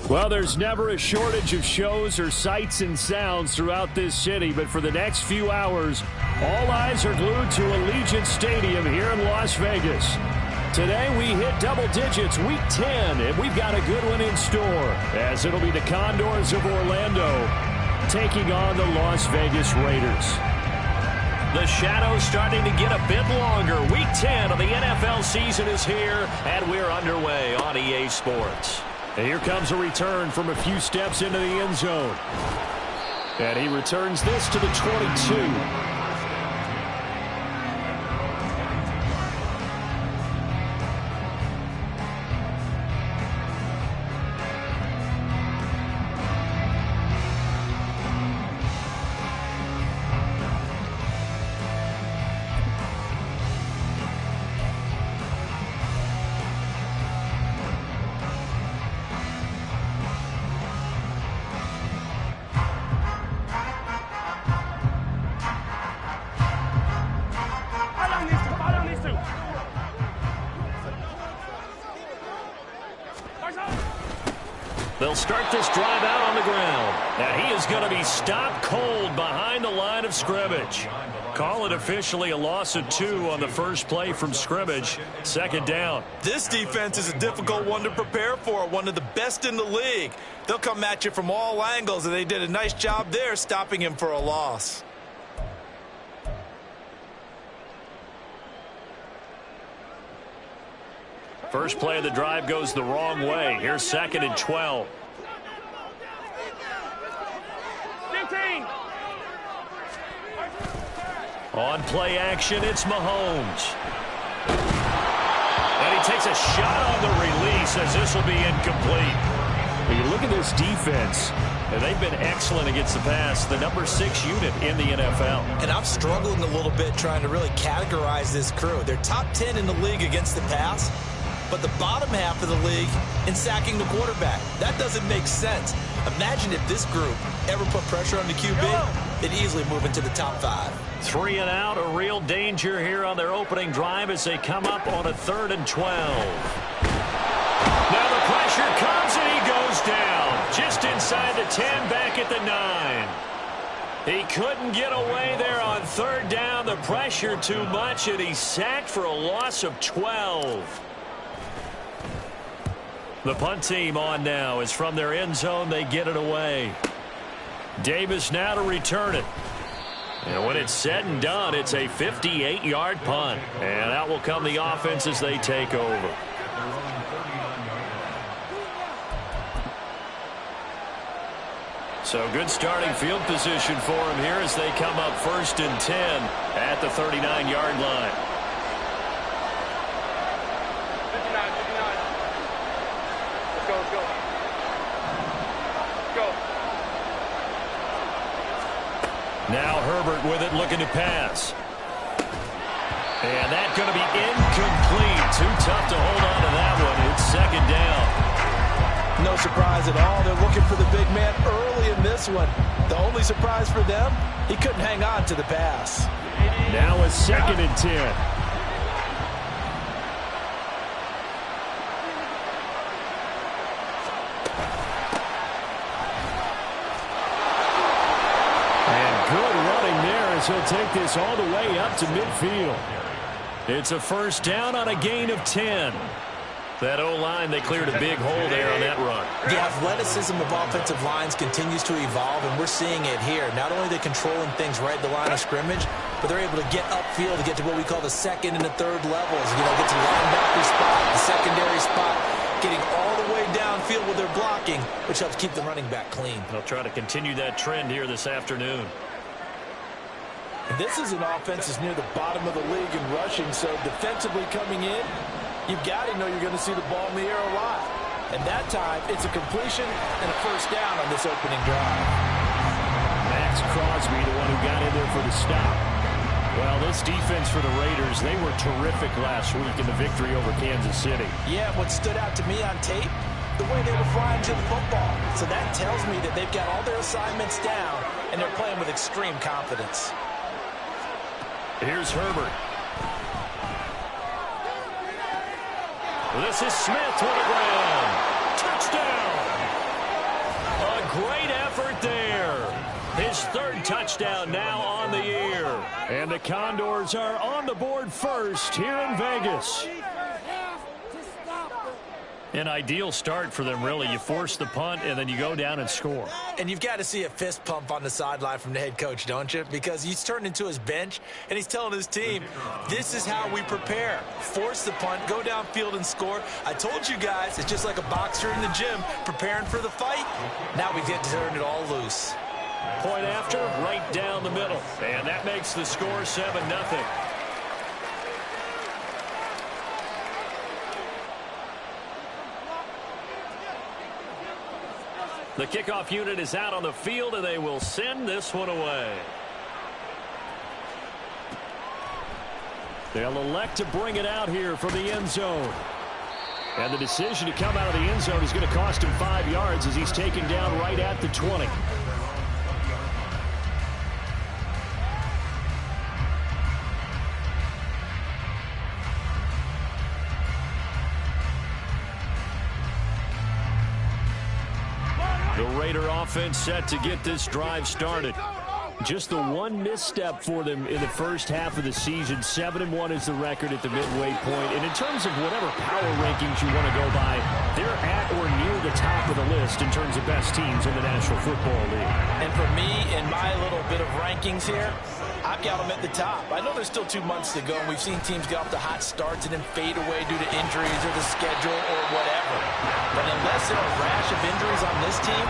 Well, there's never a shortage of shows or sights and sounds throughout this city, but for the next few hours, all eyes are glued to Allegiant Stadium here in Las Vegas. Today we hit double digits, week 10, and we've got a good one in store, as it'll be the Condors of Orlando taking on the Las Vegas Raiders. The shadow's starting to get a bit longer. Week 10 of the NFL season is here, and we're underway on EA Sports. And here comes a return from a few steps into the end zone. And he returns this to the 22. They'll start this drive out on the ground. And he is going to be stopped cold behind the line of scrimmage. Call it officially a loss of 2 on the first play from scrimmage. Second down. This defense is a difficult one to prepare for, one of the best in the league. They'll come at you from all angles, and they did a nice job there stopping him for a loss. First play of the drive goes the wrong way. Here's 2nd and 12. 15. On play action, it's Mahomes. And he takes a shot on the release as this will be incomplete. When you look at this defense, and they've been excellent against the pass, the number 6 unit in the NFL. And I'm struggling a little bit trying to really categorize this crew. They're top 10 in the league against the pass, but the bottom half of the league in sacking the quarterback. That doesn't make sense. Imagine if this group ever put pressure on the QB, they'd easily move into the top 5. 3 and out, a real danger here on their opening drive as they come up on a 3rd and 12. Now the pressure comes and he goes down. Just inside the 10, back at the 9. He couldn't get away there on 3rd down. The pressure too much, and he's sacked for a loss of 12. The punt team on now is from their end zone. They get it away. Davis now to return it. And when it's said and done, it's a 58-yard punt. And out will come the offense as they take over. So good starting field position for him here as they come up 1st and 10 at the 39-yard line. Now Herbert with it, looking to pass. And that's going to be incomplete. Too tough to hold on to that one. It's 2nd down. No surprise at all. They're looking for the big man early in this one. The only surprise for them, he couldn't hang on to the pass. Now a 2nd and 10. He'll take this all the way up to midfield. It's a 1st down on a gain of 10. That O-line, they cleared a big hole there on that run. The athleticism of offensive lines continues to evolve, and we're seeing it here. Not only are they controlling things right at the line of scrimmage, but they're able to get upfield to get to what we call the 2nd and the 3rd levels. You know, get to the linebacker spot, the secondary spot, getting all the way downfield with their blocking, which helps keep the running back clean. They'll try to continue that trend here this afternoon. And this is an offense that's near the bottom of the league in rushing, so defensively coming in, you've got to know you're going to see the ball in the air a lot. And that time, it's a completion and a 1st down on this opening drive. Max Crosby, the one who got in there for the stop. Well, this defense for the Raiders, they were terrific last week in the victory over Kansas City. Yeah, what stood out to me on tape, the way they were flying to the football. So that tells me that they've got all their assignments down, and they're playing with extreme confidence. Here's Herbert. This is Smith to the ground. Touchdown. great effort there. His third touchdown now on the year. And the Condors are on the board first here in Vegas. An ideal start for them, really. You force the punt, and then you go down and score. And you've got to see a fist pump on the sideline from the head coach, don't you? Because he's turned into his bench, and he's telling his team, this is how we prepare. Force the punt, go downfield and score. I told you guys, it's just like a boxer in the gym preparing for the fight. Now we get to turn it all loose. Point after, right down the middle. And that makes the score 7-0. The kickoff unit is out on the field, and they will send this one away. They'll elect to bring it out here from the end zone. And the decision to come out of the end zone is going to cost him 5 yards as he's taken down right at the 20. The Raider offense set to get this drive started. Just the one misstep for them in the first half of the season. 7-1 is the record at the midway point. And in terms of whatever power rankings you want to go by, they're at or near the top of the list in terms of best teams in the National Football League. And for me, in my little bit of rankings here, I've got them at the top. I know there's still 2 months to go, and we've seen teams get off to hot starts and then fade away due to injuries or the schedule or whatever. But unless there are a rash of injuries on this team,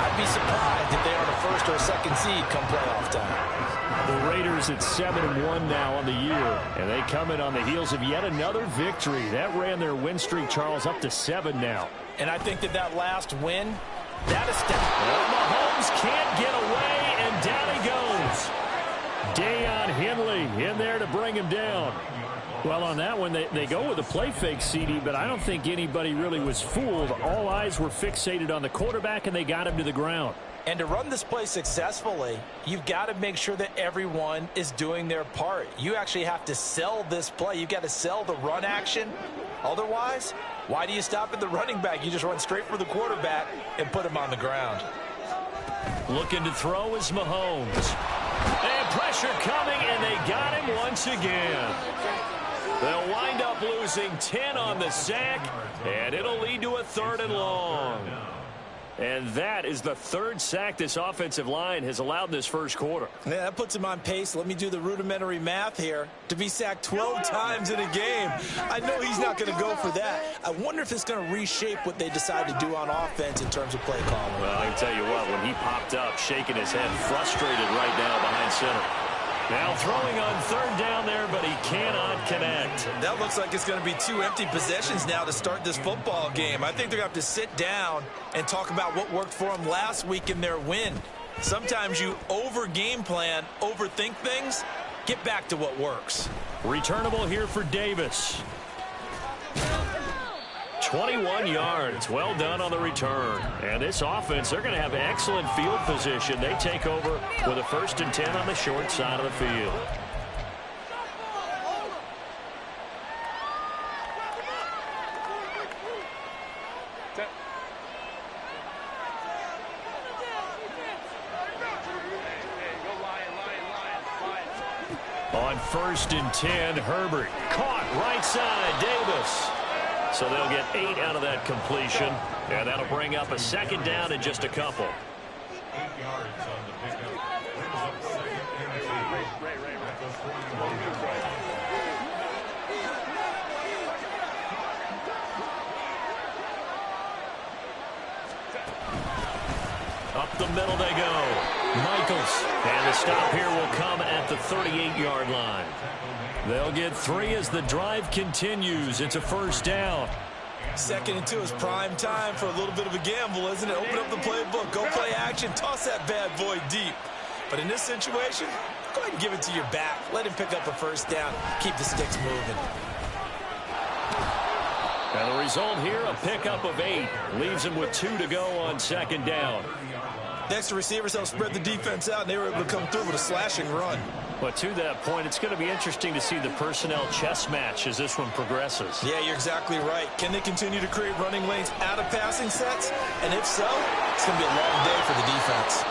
I'd be surprised if they are the first or second seed come playoff time. The Raiders at 7-1 now on the year, and they come in on the heels of yet another victory. That ran their win streak, Charles, up to 7 now. And I think that last win, that is well, Mahomes can't get away, and down he goes. Deion Henley in there to bring him down. Well, on that one, they go with a play fake, CD, but I don't think anybody really was fooled. All eyes were fixated on the quarterback, and they got him to the ground. And to run this play successfully, you've got to make sure that everyone is doing their part. You actually have to sell this play. You've got to sell the run action. Otherwise, why do you stop at the running back? You just run straight for the quarterback and put him on the ground. Looking to throw is Mahomes. And pressure coming, and they got him once again. They'll wind up losing 10 on the sack, and it'll lead to a 3rd and long. And that is the 3rd sack this offensive line has allowed in this first quarter. Yeah, that puts him on pace. Let me do the rudimentary math here. To be sacked 12 times in a game. I know he's not going to go for that. I wonder if it's going to reshape what they decide to do on offense in terms of play calling. Well, I can tell you what, when he popped up, shaking his head, frustrated right now behind center. Now throwing on 3rd down there, but he cannot connect. That looks like it's going to be 2 empty possessions now to start this football game. I think they're going to have to sit down and talk about what worked for them last week in their win. Sometimes you over-game plan, overthink things. Get back to what works. Returnable here for Davis. 21 yards. Well done on the return. And this offense, they're going to have excellent field position. They take over with a 1st and 10 on the short side of the field. On 1st and 10, Herbert caught right side, Davis. So they'll get 8 out of that completion, and that'll bring up a 2nd down in just a couple. Up the middle they go. Michaels. And the stop here will come at the 38-yard line. They'll get 3 as the drive continues. It's a 1st down. 2nd and 2 is prime time for a little bit of a gamble, isn't it? Open up the playbook, go play action, toss that bad boy deep. But in this situation, go ahead and give it to your back. Let him pick up a 1st down. Keep the sticks moving. And the result here, a pickup of 8. Leaves him with 2 to go on 2nd down. Next to receivers, they'll spread the defense out, and they were able to come through with a slashing run. But to that point, it's going to be interesting to see the personnel chess match as this one progresses. Yeah, you're exactly right. Can they continue to create running lanes out of passing sets? And if so, it's going to be a long day for the defense.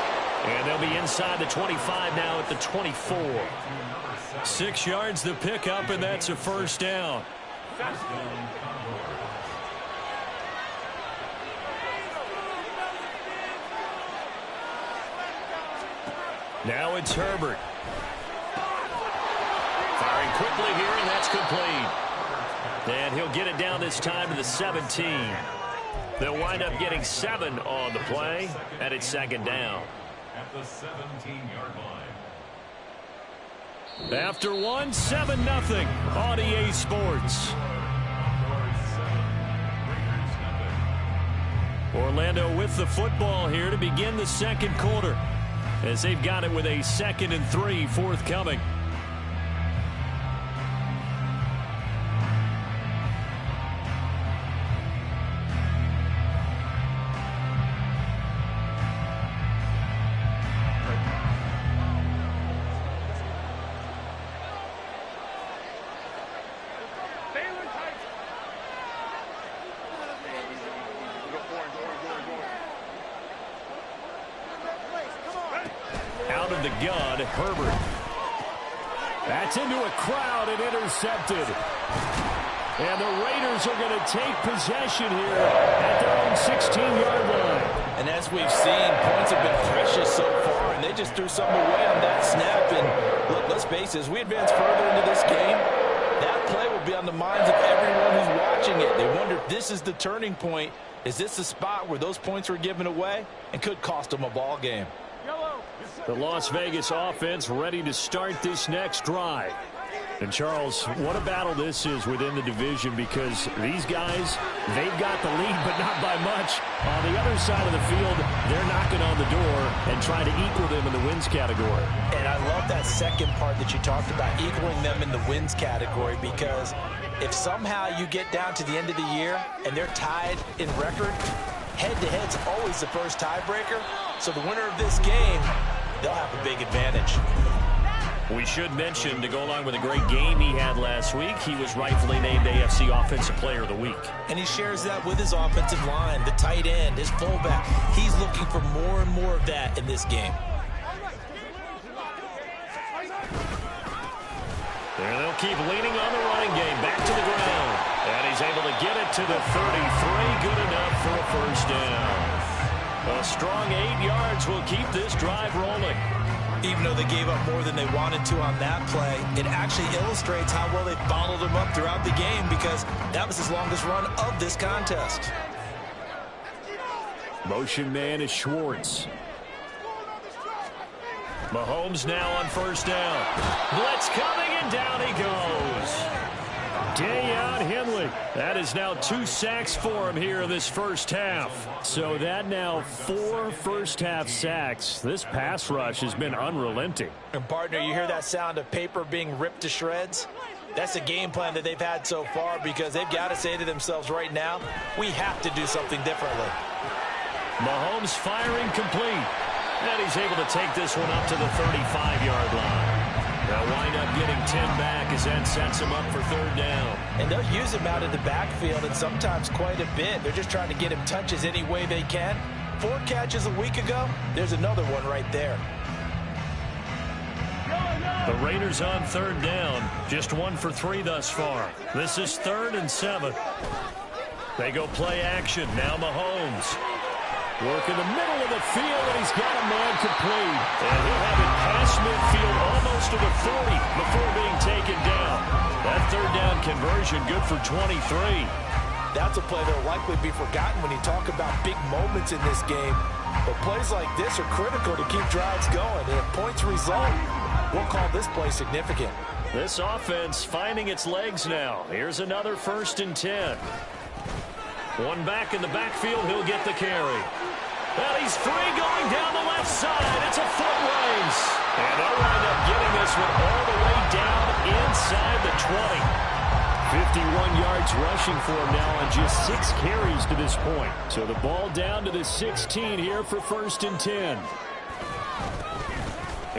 And they'll be inside the 25 now at the 24. 6 yards the pickup, and that's a first down. Now it's Herbert. Firing quickly here, and that's complete. And he'll get it down this time to the 17. They'll wind up getting 7 on the play, and it's second down. At the 17-yard line. After 1, 7-0 on EA Sports. Orlando with the football here to begin the second quarter, as they've got it with a 2nd and 3 forthcoming. Out of the gun, Herbert. That's into a crowd and intercepted. And the Raiders are going to take possession here at their own 16-yard line. And as we've seen, points have been precious so far, and they just threw something away on that snap. And look, let's face it, as we advance further into this game, that play will be on the minds of everyone who's watching it. They wonder if this is the turning point. Is this the spot where those points were given away and could cost them a ball game? The Las Vegas offense ready to start this next drive. And, Charles, what a battle this is within the division, because these guys, they've got the lead, but not by much. On the other side of the field, they're knocking on the door and trying to equal them in the wins category. And I love that second part that you talked about, equaling them in the wins category, because if somehow you get down to the end of the year and they're tied in record, head-to-head's always the first tiebreaker. So the winner of this game, they'll have a big advantage. We should mention, to go along with a great game he had last week, he was rightfully named AFC Offensive Player of the Week. And he shares that with his offensive line, the tight end, his fullback. He's looking for more and more of that in this game. There they'll keep leaning on the running game, back to the ground. And he's able to get it to the 33, good enough for a first down. A strong 8 yards will keep this drive rolling. Even though they gave up more than they wanted to on that play, it actually illustrates how well they bottled them up throughout the game, because that was his longest run of this contest. Motion man is Schwartz. Mahomes now on first down. Blitz coming, and down he goes. Dayon Henley. That is now 2 sacks for him here in this first half. So that now 4 first-half sacks. This pass rush has been unrelenting. And, partner, you hear that sound of paper being ripped to shreds? That's the game plan that they've had so far, because they've got to say to themselves right now, we have to do something differently. Mahomes firing complete. And he's able to take this one up to the 35-yard line. They'll wind up getting 10 back as that sets him up for third down. And they'll use him out in the backfield, and sometimes quite a bit. They're just trying to get him touches any way they can. 4 catches a week ago. There's another one right there. The Raiders on third down. Just 1 for 3 thus far. This is 3rd and 7. They go play action. Now Mahomes. Work in the middle of the field, and he's got a man complete. And he'll have it past midfield almost to the 40 before being taken down. That third down conversion good for 23. That's a play that will likely be forgotten when you talk about big moments in this game. But plays like this are critical to keep drives going. And if points result, we'll call this play significant. This offense finding its legs now. Here's another 1st and 10. One back in the backfield, he'll get the carry. Well, he's free going down the left side. It's a foot race. And they'll wind up getting this one all the way down inside the 20. 51 yards rushing for him now on just 6 carries to this point. So the ball down to the 16 here for 1st and 10.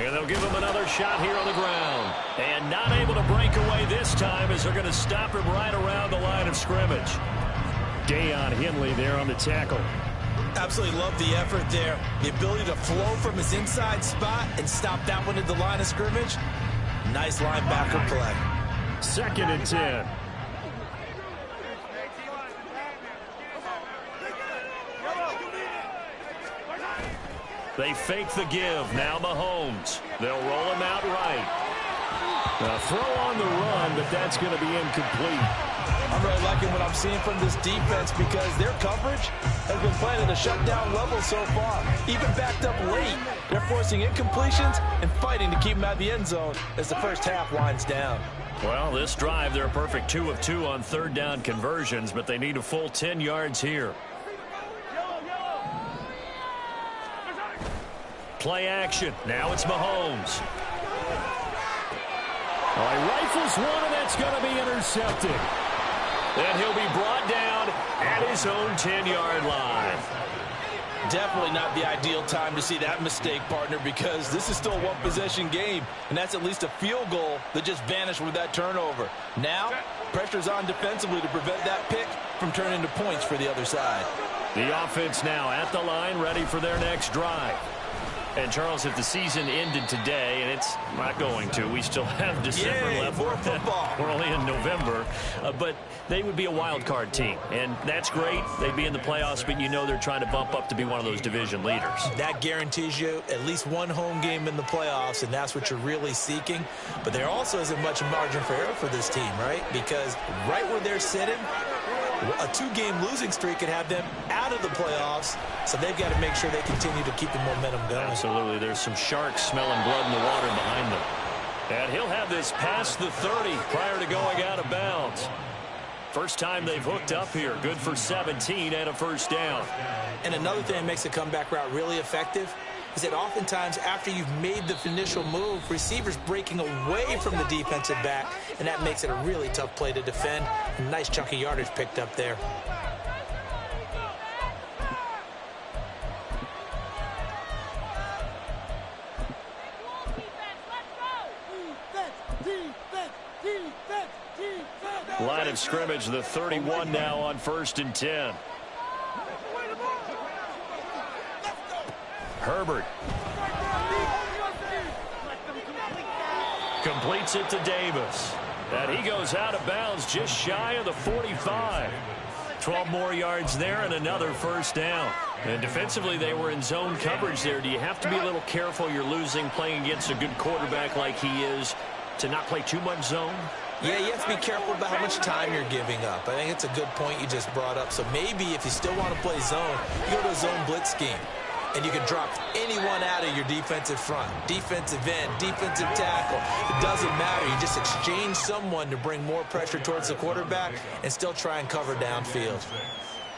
And they'll give him another shot here on the ground. And not able to break away this time as they're going to stop him right around the line of scrimmage. Deion Henley there on the tackle. Absolutely love the effort there. The ability to flow from his inside spot and stop that one at the line of scrimmage. Nice linebacker play. 2nd and 10. They fake the give. Now Mahomes. They'll roll him out right. A throw on the run, but that's going to be incomplete. I'm really liking what I'm seeing from this defense because their coverage has been playing at a shutdown level so far. Even backed up late, they're forcing incompletions and fighting to keep them out of the end zone as the first half winds down. Well, this drive, they're a perfect 2 of 2 on 3rd down conversions, but they need a full 10 yards here. Play action. Now it's Mahomes. Well, he rifles one, and that's going to be intercepted. Then he'll be brought down at his own 10-yard line. Definitely not the ideal time to see that mistake, partner, because this is still a one-possession game, and that's at least a field goal that just vanished with that turnover. Now, pressure's on defensively to prevent that pick from turning into points for the other side. The offense now at the line, ready for their next drive. And, Charles, if the season ended today, and it's not going to, we still have December left. More football. We're only in November. But they would be a wild card team, and that's great. They'd be in the playoffs, but you know they're trying to bump up to be one of those division leaders. That guarantees you at least one home game in the playoffs, and that's what you're really seeking. But there also isn't much margin for error for this team, right? Because right where they're sitting, a 2-game losing streak could have them out of the playoffs, so they've got to make sure they continue to keep the momentum going. Absolutely. There's some sharks smelling blood in the water behind them. And he'll have this past the 30 prior to going out of bounds. First time they've hooked up here. Good for 17 and a first down. And another thing that makes the comeback route really effective is that oftentimes after you've made the initial move, receivers breaking away from the defensive back, and that makes it a really tough play to defend. A nice chunk of yardage picked up there. Line of scrimmage, the 31 now on 1st and 10. Herbert. Completes it to Davis. And he goes out of bounds just shy of the 45. 12 more yards there and another first down. And defensively, they were in zone coverage there. Do you have to be a little careful? You're losing, playing against a good quarterback like he is, to not play too much zone? Yeah, you have to be careful about how much time you're giving up. I think it's a good point you just brought up. So maybe if you still want to play zone, you go to a zone blitz scheme. And you can drop anyone out of your defensive front. Defensive end, defensive tackle. It doesn't matter. You just exchange someone to bring more pressure towards the quarterback and still try and cover downfield.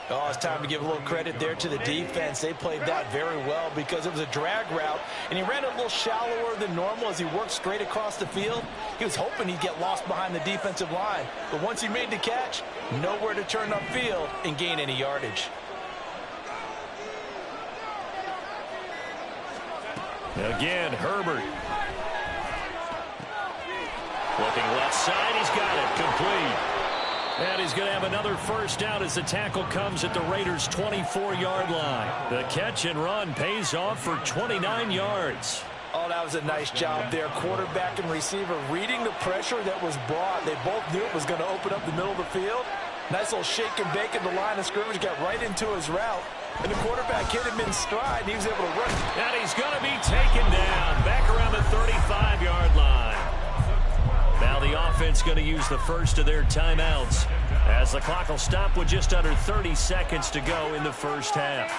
Oh, it's time to give a little credit there to the defense. They played that very well because it was a drag route, and he ran a little shallower than normal as he worked straight across the field. He was hoping he'd get lost behind the defensive line, but once he made the catch, nowhere to turn upfield and gain any yardage. Again, Herbert. Looking left side, he's got it, complete. And he's going to have another first down as the tackle comes at the Raiders' 24-yard line. The catch and run pays off for 29 yards. Oh, that was a nice job there. Quarterback and receiver reading the pressure that was brought. They both knew it was going to open up the middle of the field. Nice little shake and bake at the line of scrimmage, got right into his route. And the quarterback hit him in stride, and he was able to run. And he's going to be taken down back around the 35-yard line. Now the offense going to use the first of their timeouts as the clock will stop with just under 30 seconds to go in the first half.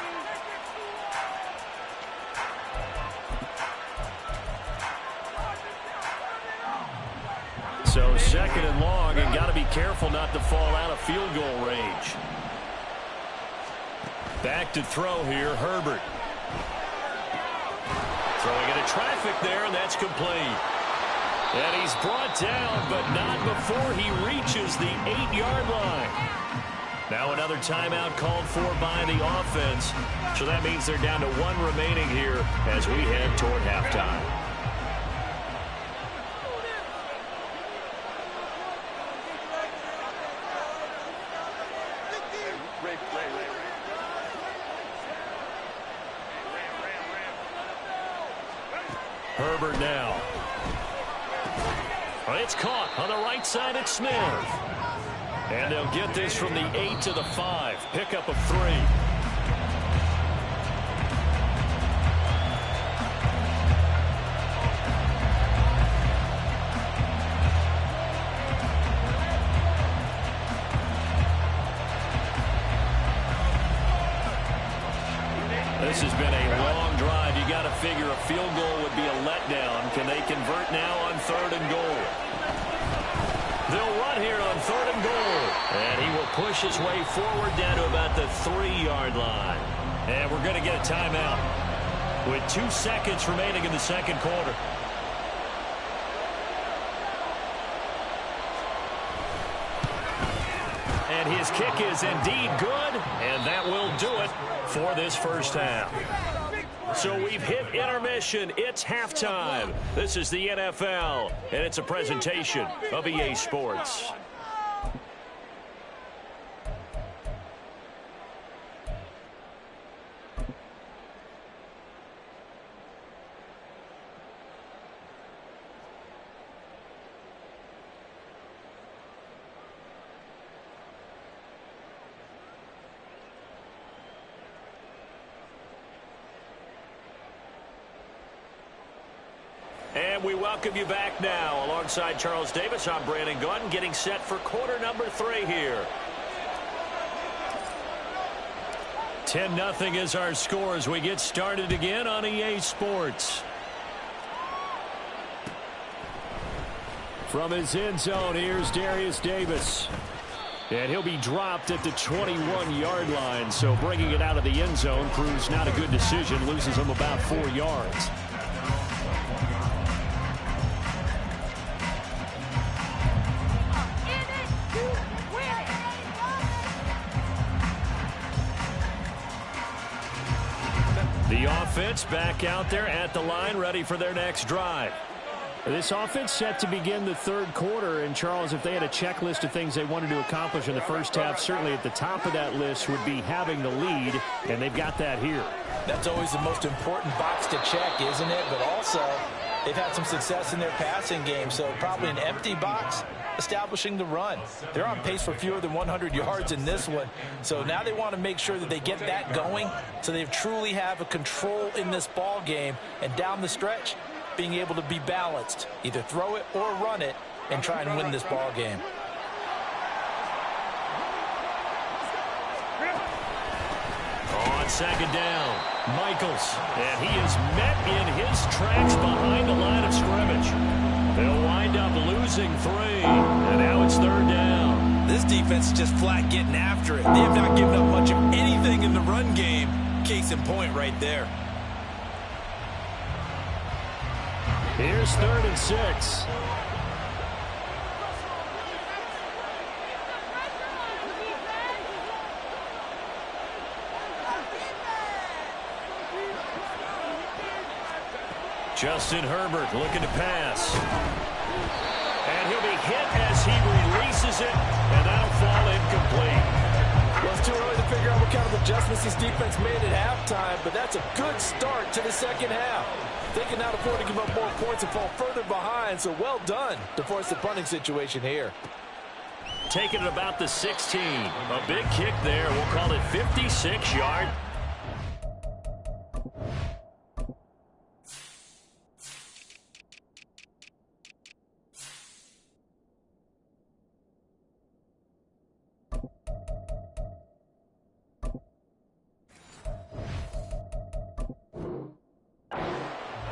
So 2nd and long, and got to be careful not to fall out of field goal range. Back to throw here, Herbert. Throwing into traffic there, and that's complete. And he's brought down, but not before he reaches the 8-yard line. Now another timeout called for by the offense. So that means they're down to 1 remaining here as we head toward halftime. Herbert now. It's caught on the right side at Smith. And they'll get this from the 8 to the 5. Pickup of 3. This has been a long drive. You got to figure a field goal would be a letdown. Can they convert now on 3rd and goal? They'll run here on 3rd and goal. And he will push his way forward down to about the 3-yard line. And we're going to get a timeout with 2 seconds remaining in the second quarter. And his kick is indeed good, and that will do it for this first half. So we've hit intermission. It's halftime. This is the NFL, and it's a presentation of EA Sports. And we welcome you back now. Alongside Charles Davis, I'm Brandon Gaudin, getting set for quarter number 3 here. 10-0 is our score as we get started again on EA Sports. From his end zone, here's Darius Davis. And he'll be dropped at the 21-yard line, so bringing it out of the end zone proves not a good decision, loses him about 4 yards. The offense back out there at the line, ready for their next drive. This offense set to begin the third quarter. And, Charles, if they had a checklist of things they wanted to accomplish in the first half, certainly at the top of that list would be having the lead, and they've got that here. That's always the most important box to check, isn't it? But also, they've had some success in their passing game, so probably an empty box establishing the run. They're on pace for fewer than 100 yards in this one, so now they want to make sure that they get that going so they truly have a control in this ball game, and down the stretch, being able to be balanced, either throw it or run it, and try and win this ball game. On second down, Michaels, and he is met in his tracks behind the line of scrimmage. They'll wind up losing 3, and now it's 3rd down. This defense is just flat getting after it. They have not given up much of anything in the run game. Case in point right there. Here's 3rd and 6. Justin Herbert looking to pass. And he'll be hit as he releases it, and that'll fall incomplete. Well, it's too early to figure out what kind of adjustments this defense made at halftime, but that's a good start to the second half. They can now afford to give up more points and fall further behind, so well done to force the punting situation here. Taking it about the 16. A big kick there. We'll call it 56-yard.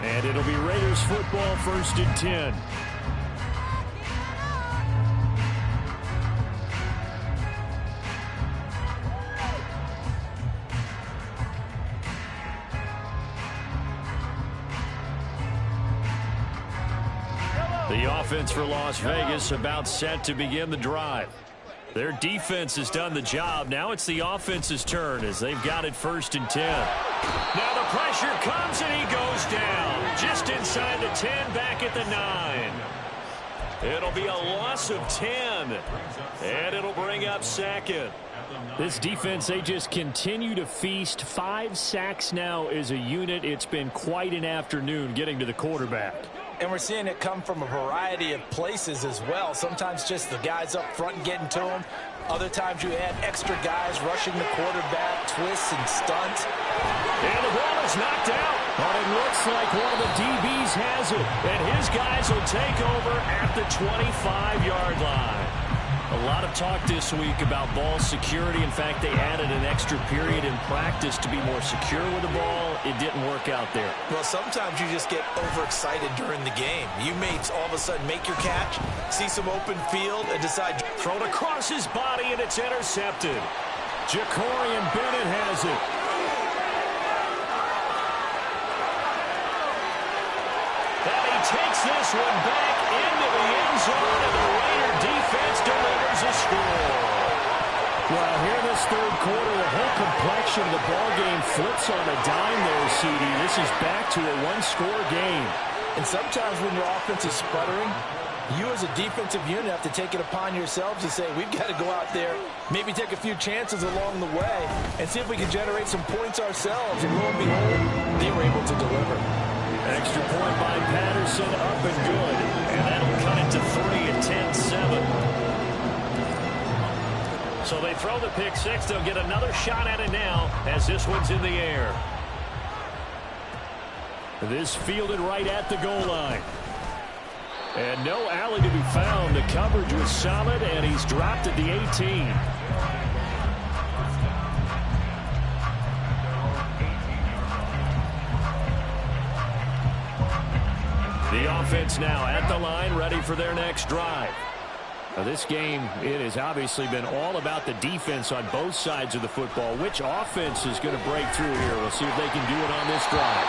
And it'll be Raiders football, 1st and 10. The offense for Las Vegas about set to begin the drive. Their defense has done the job. Now it's the offense's turn as they've got it 1st and 10. Now the pressure comes and he goes down. Just inside the 10, back at the 9. It'll be a loss of 10. And it'll bring up second. This defense, they just continue to feast. 5 sacks now as a unit. It's been quite an afternoon getting to the quarterback. And we're seeing it come from a variety of places as well. Sometimes just the guys up front getting to him. Other times you add extra guys rushing the quarterback, twists and stunts. And the ball is knocked out. But it looks like one of the DBs has it. And his guys will take over at the 25-yard line. A lot of talk this week about ball security. In fact, they added an extra period in practice to be more secure with the ball. It didn't work out there. Well, sometimes you just get overexcited during the game. You may all of a sudden make your catch, see some open field, and decide. Thrown across his body, and it's intercepted. Jacorian Bennett has it. And he takes this one back into the end zone, and the Raider defense delivers a score. Well, here in this third quarter, the whole complexion of the ball game flips on a dime there, CD. This is back to a one-score game. And sometimes when your offense is sputtering, you as a defensive unit have to take it upon yourselves to say, we've got to go out there, maybe take a few chances along the way, and see if we can generate some points ourselves. And lo and behold, they were able to deliver. Extra point by Patterson, up and good. And that'll cut it to 3 at 10-7. So they throw the pick six. They'll get another shot at it now as this one's in the air. This fielded right at the goal line. And no alley to be found. The coverage was solid, and he's dropped at the 18. The offense now at the line, ready for their next drive. Now this game, it has obviously been all about the defense on both sides of the football. Which offense is going to break through here? We'll see if they can do it on this drive.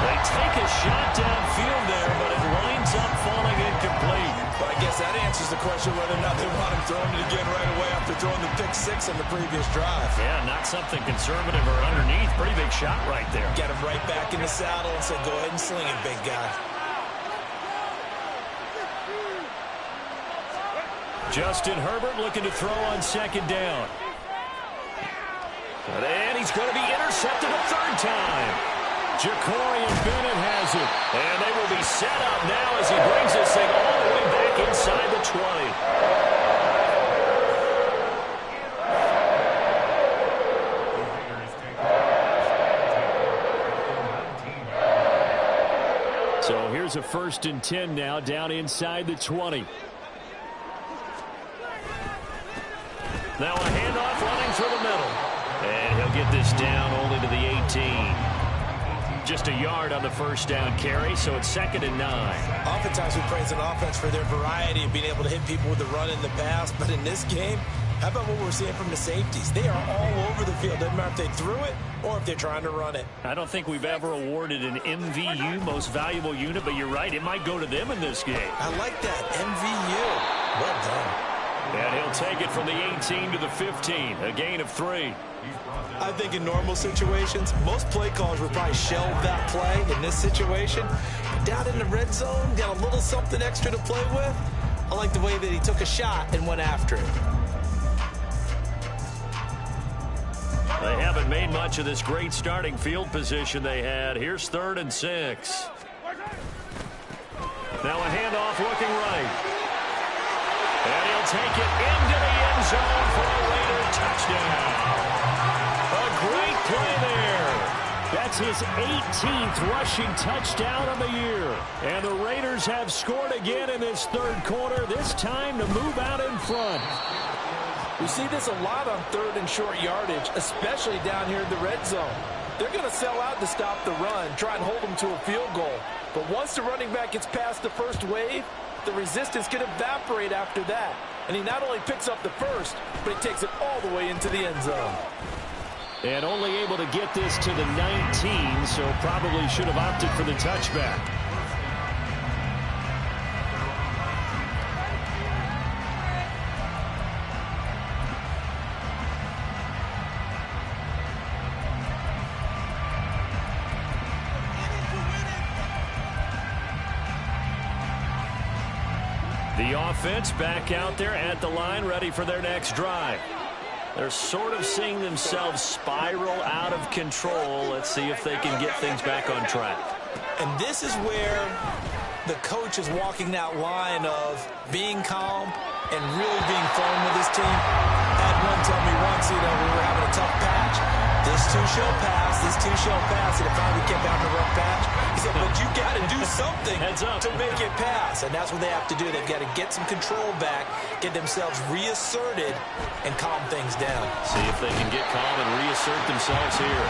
They take a shot downfield there, but it winds up falling incomplete. But I guess that answers the question whether or not they want him throwing it again right away after throwing the pick six on the previous drive. Yeah, not something conservative or underneath. Pretty big shot right there. Get him right back in the saddle and say, go ahead and sling it, big guy. Justin Herbert looking to throw on second down. And he's going to be intercepted a third time. Jacorian Bennett has it. And they will be set up now as he brings this thing all the way back inside the 20. So here's a 1st and 10 now down inside the 20. Now a handoff running through the middle. And he'll get this down only to the 18. Just a yard on the first down carry, so it's 2nd and 9. Oftentimes we praise an offense for their variety of being able to hit people with the run in the pass. But in this game, how about what we're seeing from the safeties? They are all over the field. Doesn't matter if they threw it or if they're trying to run it. I don't think we've ever awarded an MVU, most valuable unit, but you're right, it might go to them in this game. I like that, MVU. Well done. And he'll take it from the 18 to the 15, a gain of 3. I think in normal situations, most play callers would probably shelve that play in this situation. But down in the red zone, got a little something extra to play with. I like the way that he took a shot and went after it. They haven't made much of this great starting field position they had. Here's 3rd and 6. Now a handoff looking right. And he'll take it into the end zone for a Raider touchdown. A great play there. That's his 18th rushing touchdown of the year. And the Raiders have scored again in this third quarter, this time to move out in front. We see this a lot on 3rd and short yardage, especially down here in the red zone. They're going to sell out to stop the run, try and hold them to a field goal. But once the running back gets past the first wave, the resistance can evaporate after that. And he not only picks up the first, but he takes it all the way into the end zone. And only able to get this to the 19, so probably should have opted for the touchback. The The offense back out there at the line, ready for their next drive. They're sort of seeing themselves spiral out of control. Let's see if they can get things back on track. And this is where the coach is walking that line of being calm and really being firm with his team. I had one tell me once, we were having a tough patch. This too shall pass, this too shall pass. And it finally kept having a rough patch. He said, but you got to do something to make it pass. And that's what they have to do. They've got to get some control back, get themselves reasserted, and calm things down. See if they can get calm and reassert themselves here.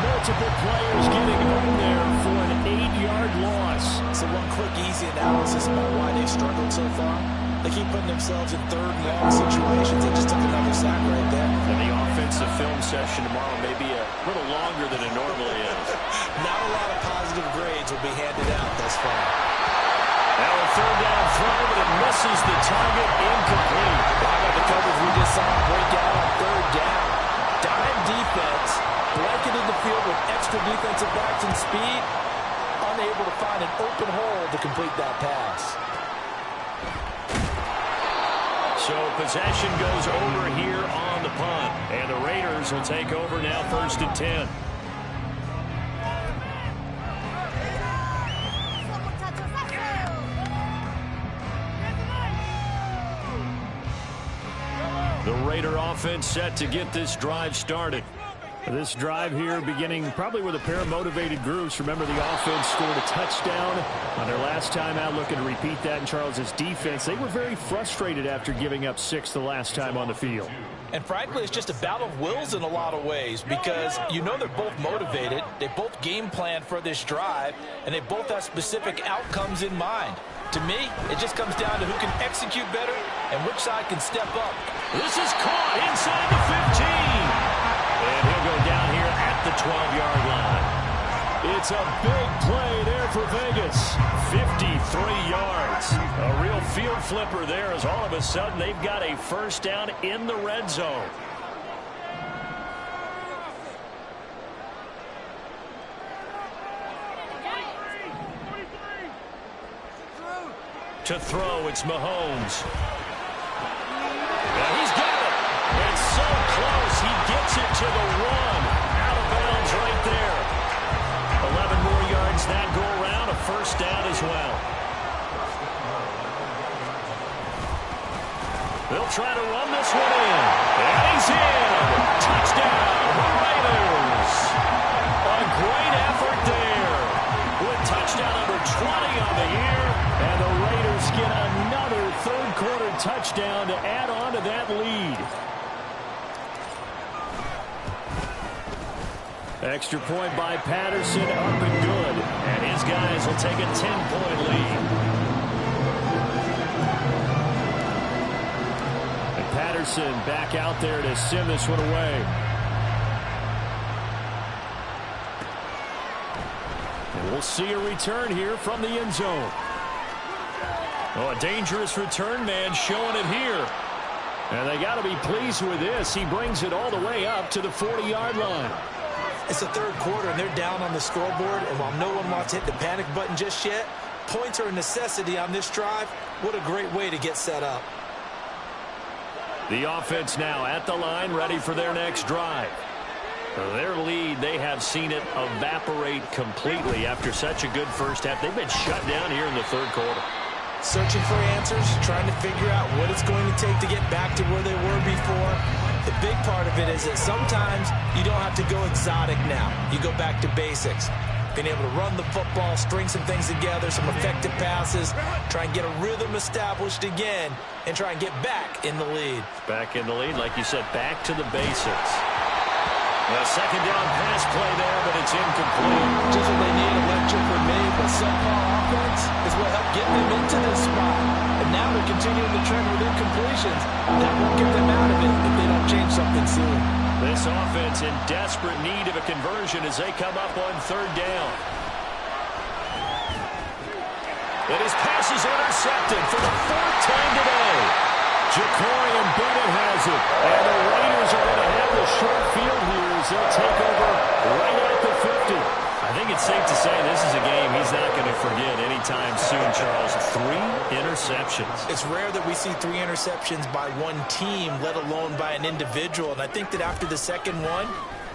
Multiple players getting home there for an 8-yard loss. So one quick, easy analysis about why they've struggled so far. They keep putting themselves in third and long situations. They just took another sack right there. And the offensive film session tomorrow may be a little longer than it normally is. Not a lot of positive grades will be handed out thus far. Now a third down throw, but it misses the target, incomplete. How about the coverage we just saw break out on third down? Dime defense, blanketed the field with extra defensive backs and speed, unable to find an open hole to complete that pass. So possession goes over here on the punt. And the Raiders will take over now, 1st and 10. The Raider offense set to get this drive started. This drive here beginning probably with a pair of motivated groups. Remember, the offense scored a touchdown on their last time out, looking to repeat that in Charles's defense. They were very frustrated after giving up 6 the last time on the field. And frankly, it's just a battle of wills in a lot of ways because they're both motivated. They both game plan for this drive, and they both have specific outcomes in mind. To me, it just comes down to who can execute better and which side can step up. This is caught inside the 15. And he'll go down here at the 12-yard line. It's a big play there for Vegas. 53 yards. A real field flipper there as all of a sudden they've got a first down in the red zone. To throw, it's Mahomes. And he's got it. It's so close. He gets it to the 1. Out of bounds right there. 11 more yards that go around. A first down as well. They'll try to run this one in. And he's in. Touchdown, Raiders. A great effort there. With touchdown number 20 on the year. And the Raiders get another third-quarter touchdown to add on to that lead. Extra point by Patterson, up and good. And his guys will take a 10-point lead. And Patterson back out there to send this one away. And we'll see a return here from the end zone. Oh, a dangerous return man showing it here. And they got to be pleased with this. He brings it all the way up to the 40-yard line. It's the third quarter, and they're down on the scoreboard. And while no one wants to hit the panic button just yet, points are a necessity on this drive. What a great way to get set up. The offense now at the line, ready for their next drive. Their lead, they have seen it evaporate completely after such a good first half. They've been shut down here in the third quarter. Searching for answers, trying to figure out what it's going to take to get back to where they were before. The big part of it is that sometimes you don't have to go exotic now. You go back to basics. Being able to run the football, string some things together, some effective passes, try and get a rhythm established again, and try and get back in the lead. Back in the lead, like you said, back to the basics. A second down pass play there, but it's incomplete. Just what they need, a lecture from me, but subpar offense is what helped get them into this spot. And now they're continuing the trend with incompletions. That won't get them out of it if they don't change something soon. This offense in desperate need of a conversion as they come up on third down. And his pass is intercepted for the 4th time today. Ja'Cory Bennett has it. And the Raiders are going to have the short field here as they'll take over right at the 50. I think it's safe to say this is a game he's not going to forget anytime soon, Charles. 3 interceptions. interceptions. It's rare that we see 3 interceptions by one team, let alone by an individual. And I think that after the second one,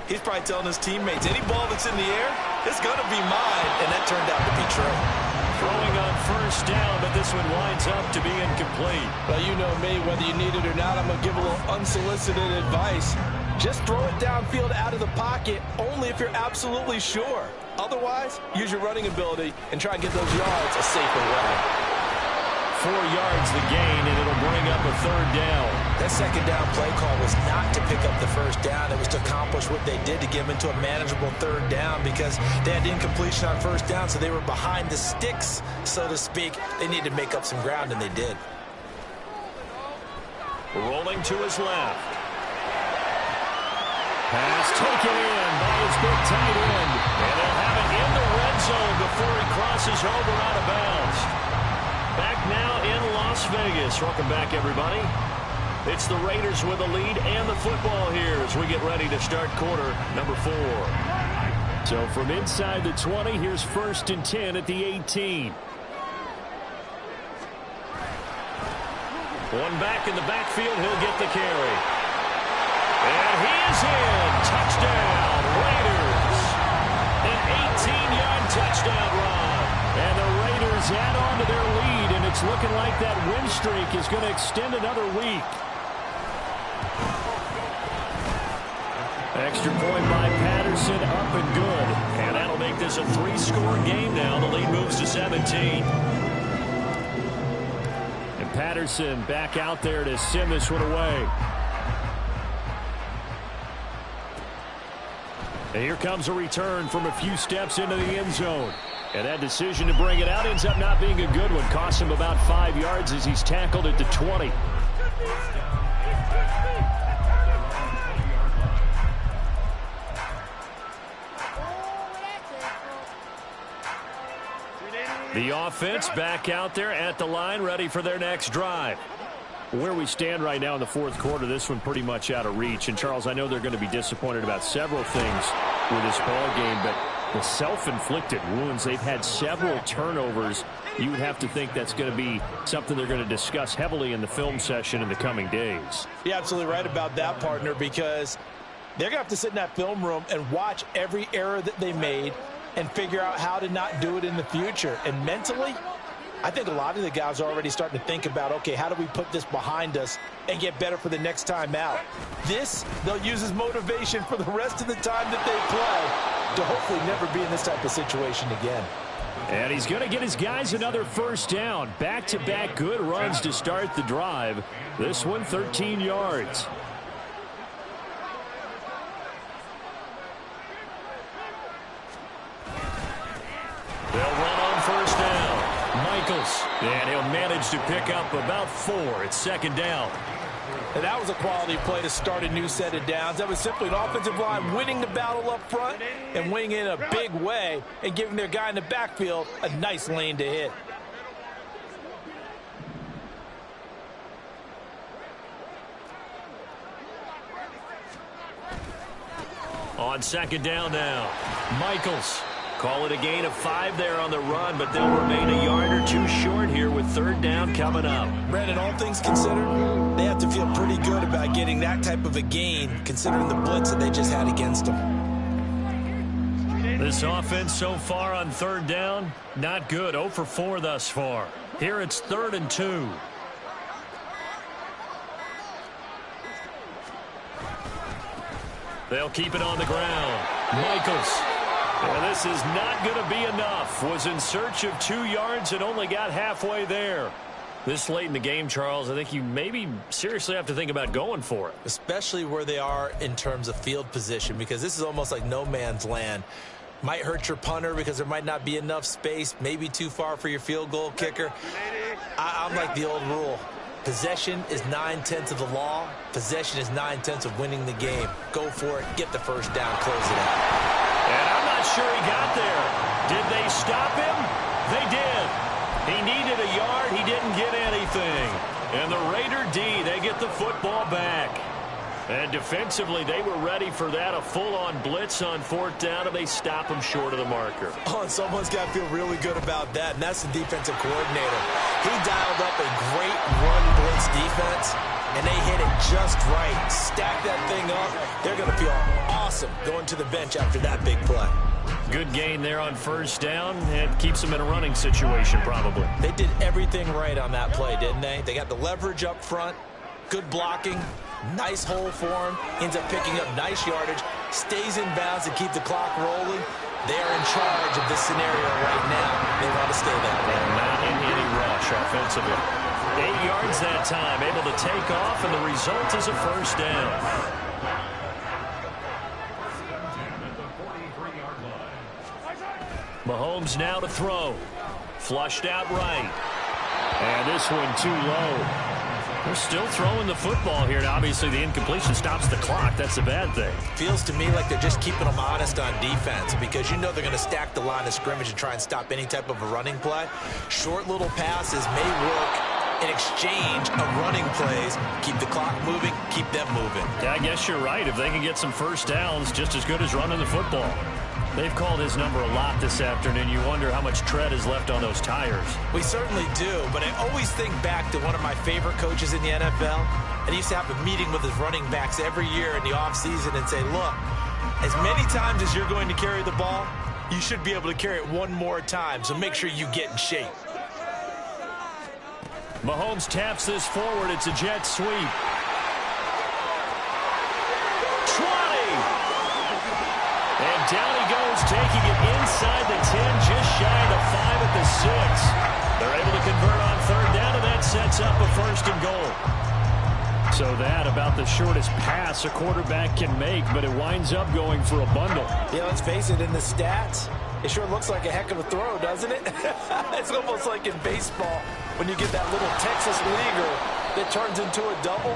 he's probably telling his teammates, any ball that's in the air, it's going to be mine. And that turned out to be true. Throwing on first down, but this one winds up to be incomplete. Well, you know me, whether you need it or not, I'm going to give a little unsolicited advice. Just throw it downfield out of the pocket only if you're absolutely sure. Otherwise, use your running ability and try and get those yards a safer way. 4 yards the gain, and it'll bring up a third down. That second down play call was not to pick up the first down. It was to accomplish what they did, to get them into a manageable third down, because they had incompletion on first down, so they were behind the sticks, so to speak. They needed to make up some ground, and they did. Rolling to his left. Pass taken in by his big tight end. And they'll have it in the red zone before he crosses over out of bounds. Back now in Las Vegas. Welcome back, everybody. It's the Raiders with the lead and the football here as we get ready to start quarter number 4. So from inside the 20, here's 1st and 10 at the 18. One back in the backfield. He'll get the carry. And he is in. Touchdown, Raiders. An 18-yard touchdown run. And the Raiders add on to their lead, and it's looking like that win streak is going to extend another week. Extra point by Patterson, up and good. And that'll make this a 3-score game now. The lead moves to 17. And Patterson back out there to send this one away. And here comes a return from a few steps into the end zone. And that decision to bring it out ends up not being a good one. Costs him about 5 yards as he's tackled at the 20. The offense back out there at the line, ready for their next drive. Where we stand right now in the 4th quarter, this one pretty much out of reach. And, Charles, I know they're going to be disappointed about several things with this ball game, but the self-inflicted wounds, they've had several turnovers. You would have to think that's going to be something they're going to discuss heavily in the film session in the coming days. You're absolutely right about that, partner, because they're going to have to sit in that film room and watch every error that they made and figure out how to not do it in the future. And mentally, I think a lot of the guys are already starting to think about, okay, how do we put this behind us and get better for the next time out? This, they'll use as motivation for the rest of the time that they play to hopefully never be in this type of situation again. And he's going to get his guys another first down. Back-to-back good runs to start the drive. This one, 13 yards. They'll run on first down. Michaels, and he'll manage to pick up about 4. It's 2nd down. And that was a quality play to start a new set of downs. That was simply an offensive line winning the battle up front and winning in a big way and giving their guy in the backfield a nice lane to hit. On 2nd down now, Michaels. Call it a gain of 5 there on the run, but they'll remain a yard or 2 short here with 3rd down coming up. Brandon, all things considered, they have to feel pretty good about getting that type of a gain, considering the blitz that they just had against them. This offense so far on 3rd down, not good. 0 for 4 thus far. Here it's 3rd and 2. They'll keep it on the ground. Michaels. And this is not going to be enough. Was in search of 2 yards and only got halfway there. This late in the game, Charles, I think you maybe seriously have to think about going for it. Especially where they are in terms of field position, because this is almost like no man's land. Might hurt your punter because there might not be enough space, maybe too far for your field goal kicker. I'm like the old rule. Possession is 9/10 of the law. Possession is 9/10 of winning the game. Go for it. Get the first down. Close it out. And I'm not sure he got there. Did they stop him? They did. He needed a yard. He didn't get anything. And the Raider D, they get the football back. And defensively, they were ready for that. A full-on blitz on 4th down, and they stop him short of the marker. Oh, someone's got to feel really good about that, and that's the defensive coordinator. He dialed up a great run blitz defense, and they hit it just right. Stack that thing up. They're going to feel awesome going to the bench after that big play. Good gain there on 1st down. It keeps them in a running situation, probably. They did everything right on that play, didn't they? They got the leverage up front, good blocking, nice hole for him, ends up picking up nice yardage, stays in bounds to keep the clock rolling. They're in charge of this scenario right now. They want to stay that way. Not in any rush offensively. 8 yards that time, able to take off, and the result is a 1st down. Mahomes now to throw. Flushed out right. And this one too low. They're still throwing the football here. Now, obviously, the incompletion stops the clock. That's a bad thing. Feels to me like they're just keeping them honest on defense because you know they're going to stack the line of scrimmage and try and stop any type of a running play. Short little passes may work in exchange of running plays. Keep the clock moving, keep them moving. Yeah, I guess you're right. If they can get some 1st downs, just as good as running the football. They've called his number a lot this afternoon. You wonder how much tread is left on those tires. We certainly do, but I always think back to one of my favorite coaches in the NFL. And he used to have a meeting with his running backs every year in the offseason and say, look, as many times as you're going to carry the ball, you should be able to carry it one more time, so make sure you get in shape. Mahomes taps this forward. It's a jet sweep. 20! And down he goes, taking it inside the 10, just shy of the 5 at the 6. They're able to convert on 3rd down, and that sets up a 1st and goal. So that about the shortest pass a quarterback can make, but it winds up going for a bundle. Yeah, let's face it, in the stats, it sure looks like a heck of a throw, doesn't it? It's almost like in baseball when you get that little Texas leaguer that turns into a double.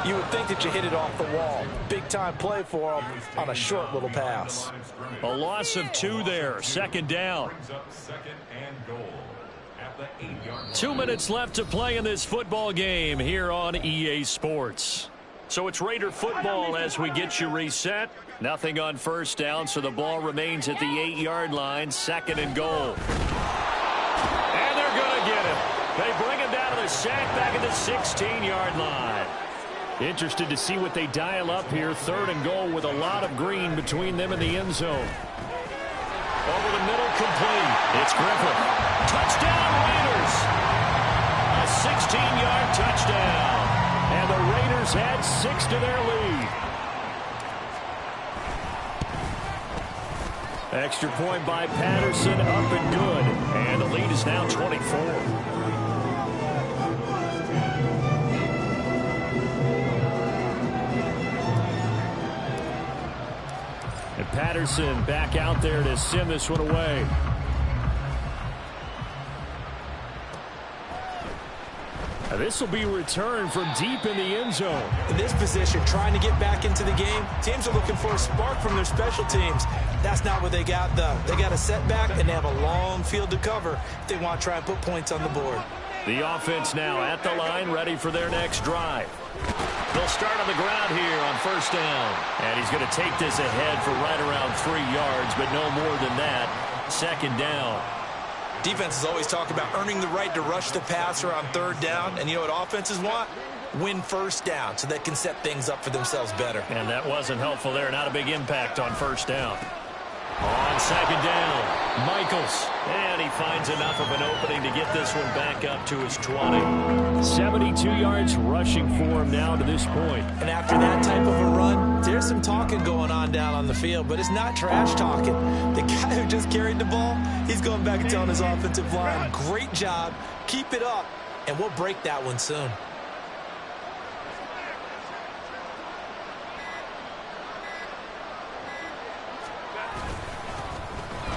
You would think that you hit it off the wall. Big-time play for him on a short little pass. A loss of 2 there. 2nd down. 2 minutes left to play in this football game here on EA Sports. So it's Raider football as we get you reset. Nothing on 1st down, so the ball remains at the 8-yard line. 2nd and goal. And they're going to get him. They bring him down to the sack back at the 16-yard line. Interested to see what they dial up here. 3rd and goal with a lot of green between them and the end zone. Over the middle, complete. It's Griffin. Touchdown, Raiders. A 16-yard touchdown. And the Raiders add 6 to their lead. Extra point by Patterson, up and good. And the lead is now 24. And Patterson back out there to send this one away. Now this will be returned from deep in the end zone. In this position, trying to get back into the game, teams are looking for a spark from their special teams. That's not what they got, though. They got a setback, and they have a long field to cover if they want to try and put points on the board. The offense now at the line, ready for their next drive. They'll start on the ground here on 1st down. And he's going to take this ahead for right around 3 yards, but no more than that. 2nd down. Defenses always talk about earning the right to rush the passer on 3rd down. And you know what offenses want? Win 1st down so they can set things up for themselves better. And that wasn't helpful there. Not a big impact on 1st down. On 2nd down, Michaels. And he finds enough of an opening to get this one back up to his 20. 72 yards rushing for him now to this point. And after that type of a run, there's some talking going on down on the field, but it's not trash talking. The guy who just carried the ball, he's going back and telling his offensive line, great job, keep it up, and we'll break that one soon.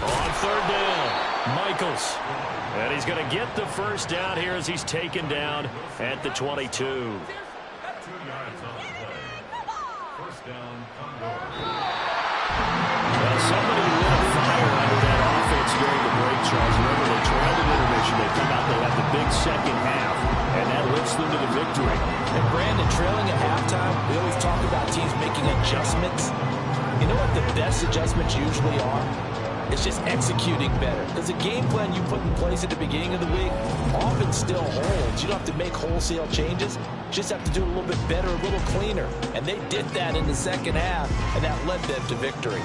On 3rd down, Michaels. And he's going to get the 1st down here as he's taken down at the 22. Well, somebody lit a fire under that offense during the break, Charles. Remember, they trailed in intermission. They come out, they have the big second half. and that lifts them to the victory. And Brandon, trailing at halftime, we always talk about teams making adjustments. You know what the best adjustments usually are? It's just executing better. Because the game plan you put in place at the beginning of the week often still holds. You don't have to make wholesale changes. You just have to do it a little bit better, a little cleaner. And they did that in the second half, and that led them to victory.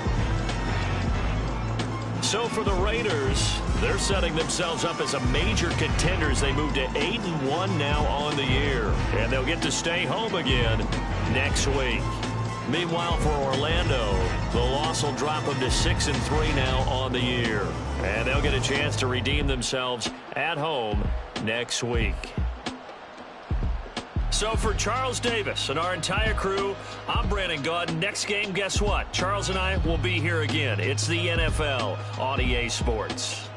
So for the Raiders, they're setting themselves up as a major contender as they move to 8-1 now on the year. And they'll get to stay home again next week. Meanwhile, for Orlando, the loss will drop them to 6-3 now on the year. And they'll get a chance to redeem themselves at home next week. So for Charles Davis and our entire crew, I'm Brandon Gaudin. Next game, guess what? Charles and I will be here again. It's the NFL on EA Sports.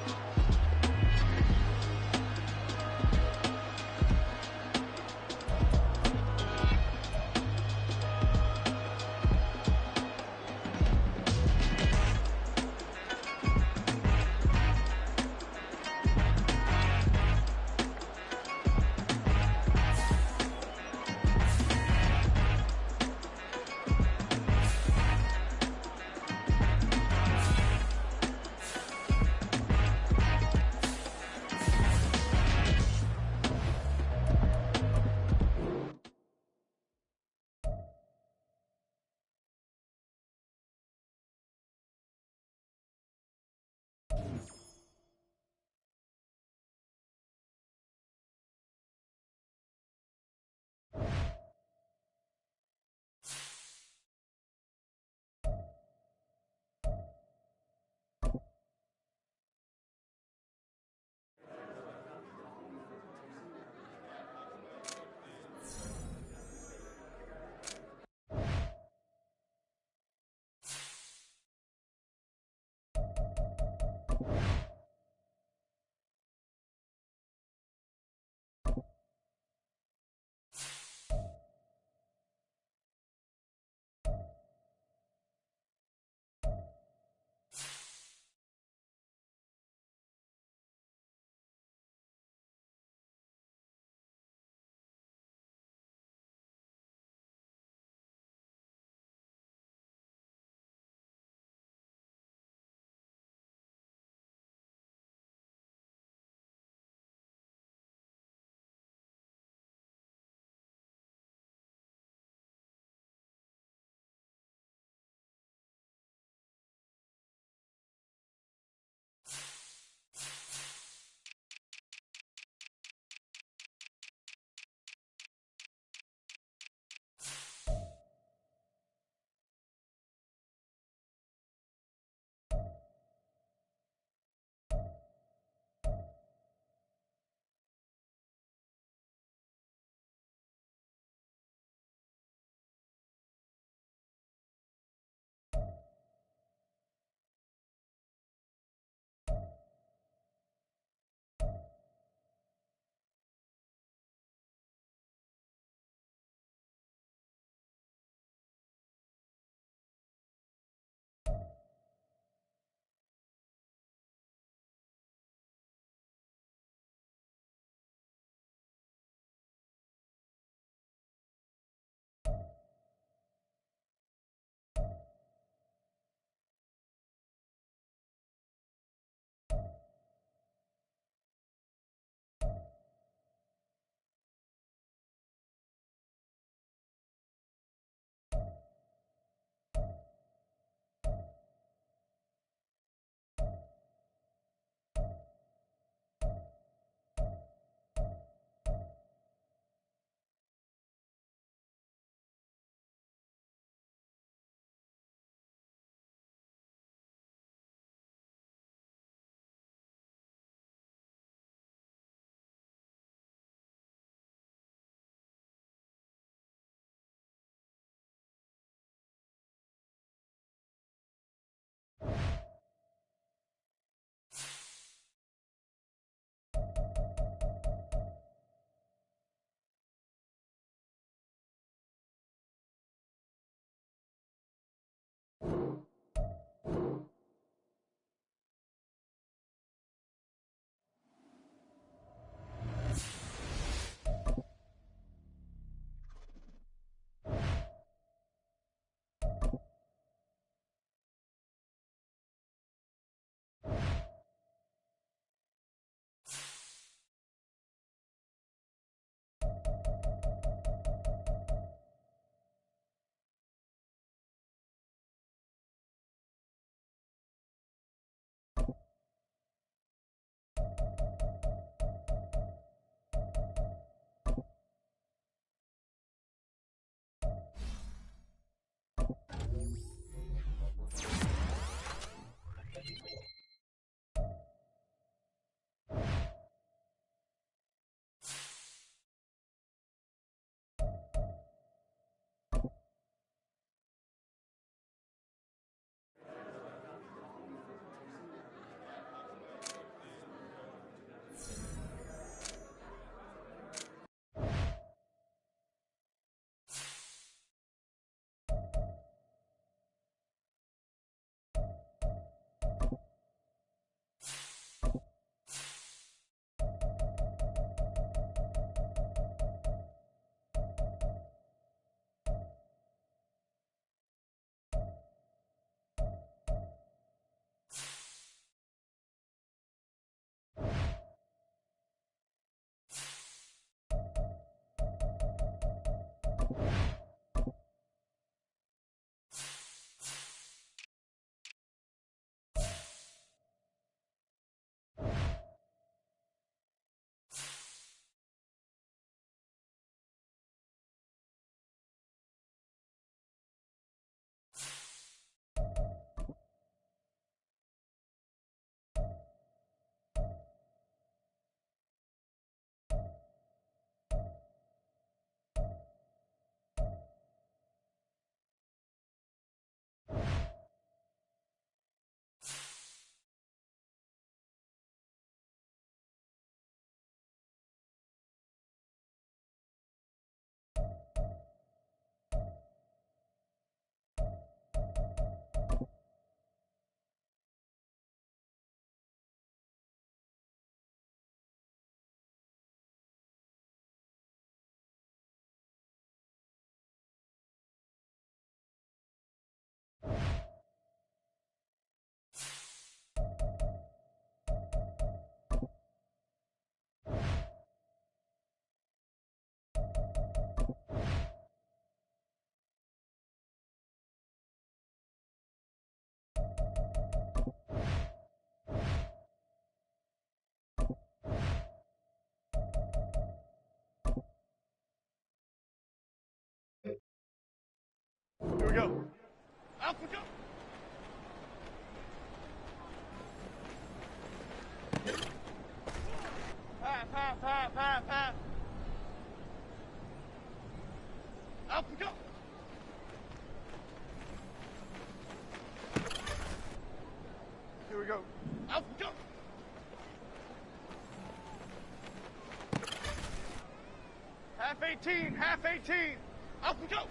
Half. Up we go. Here we go. Up we go. Half 18. Up we go.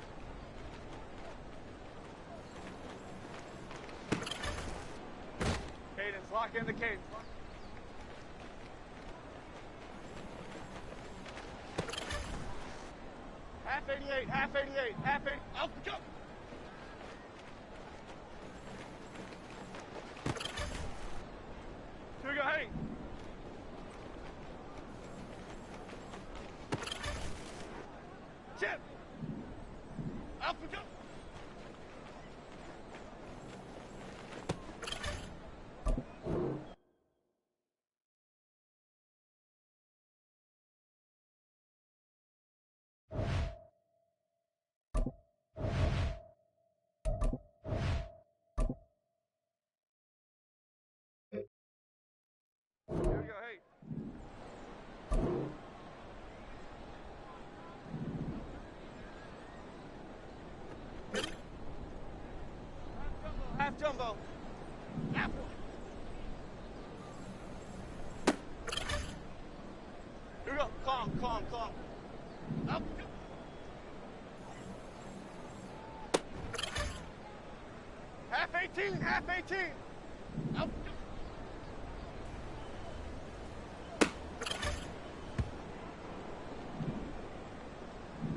Cadence, lock in the cadence. Half 88. Up we go. Here we go, hey. Chip. Up we go. Here we go, hey. Half jumbo. Half one. Here we go. Calm. Up we go. Half 18. Up we go.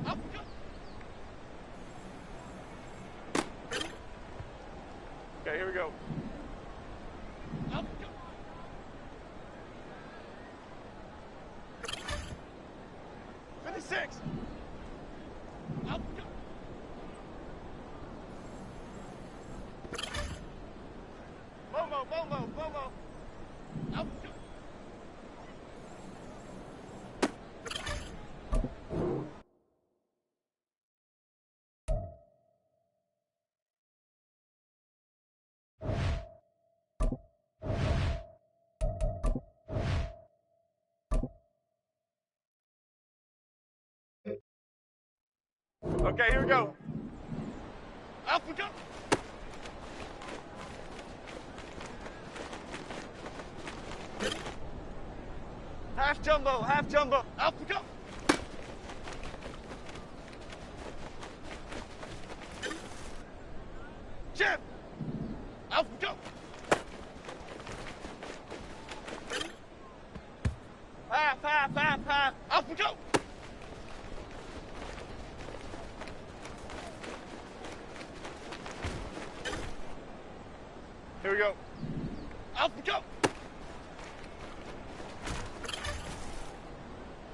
Up we go. Okay, here we go. Up we go. Six. Up we go. Bomo. Up we go. Okay, here we go. Up we go. Half jumbo. Up we go. Chip. Up we go. Half. Up we go. Here we go. Up we go.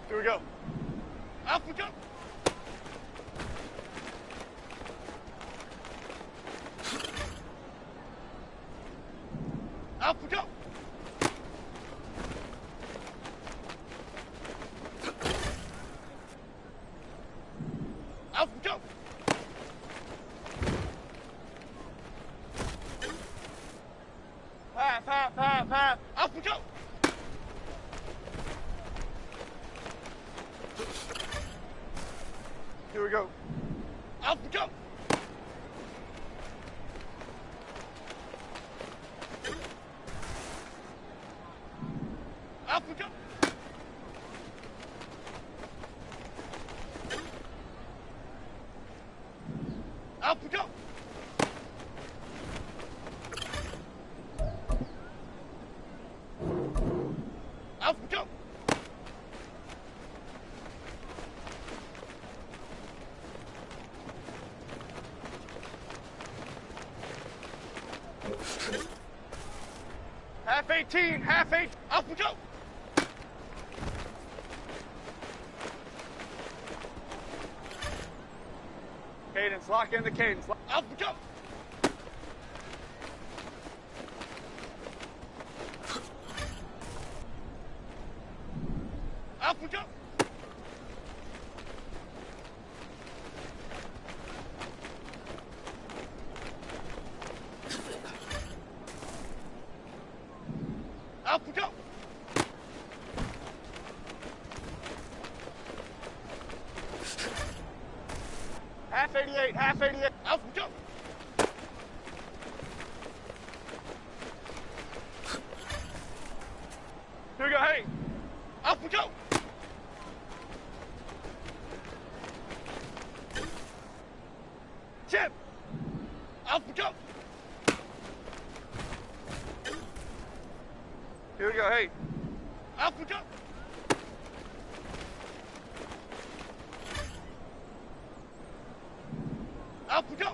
Here we go. Up we go. Up we go. Up we go. Half. Up we go. Here we go. Up we go. Up we go. Up we go. Up we go. Half 8. Up we go. Cadence, lock in the cadence. Up we go. Up we go. Up we go. Half 88, half 88. Up we go. Here we go, hey. Up we go. Chip. Up we go. Here we go, hey. Up we go. Up we go.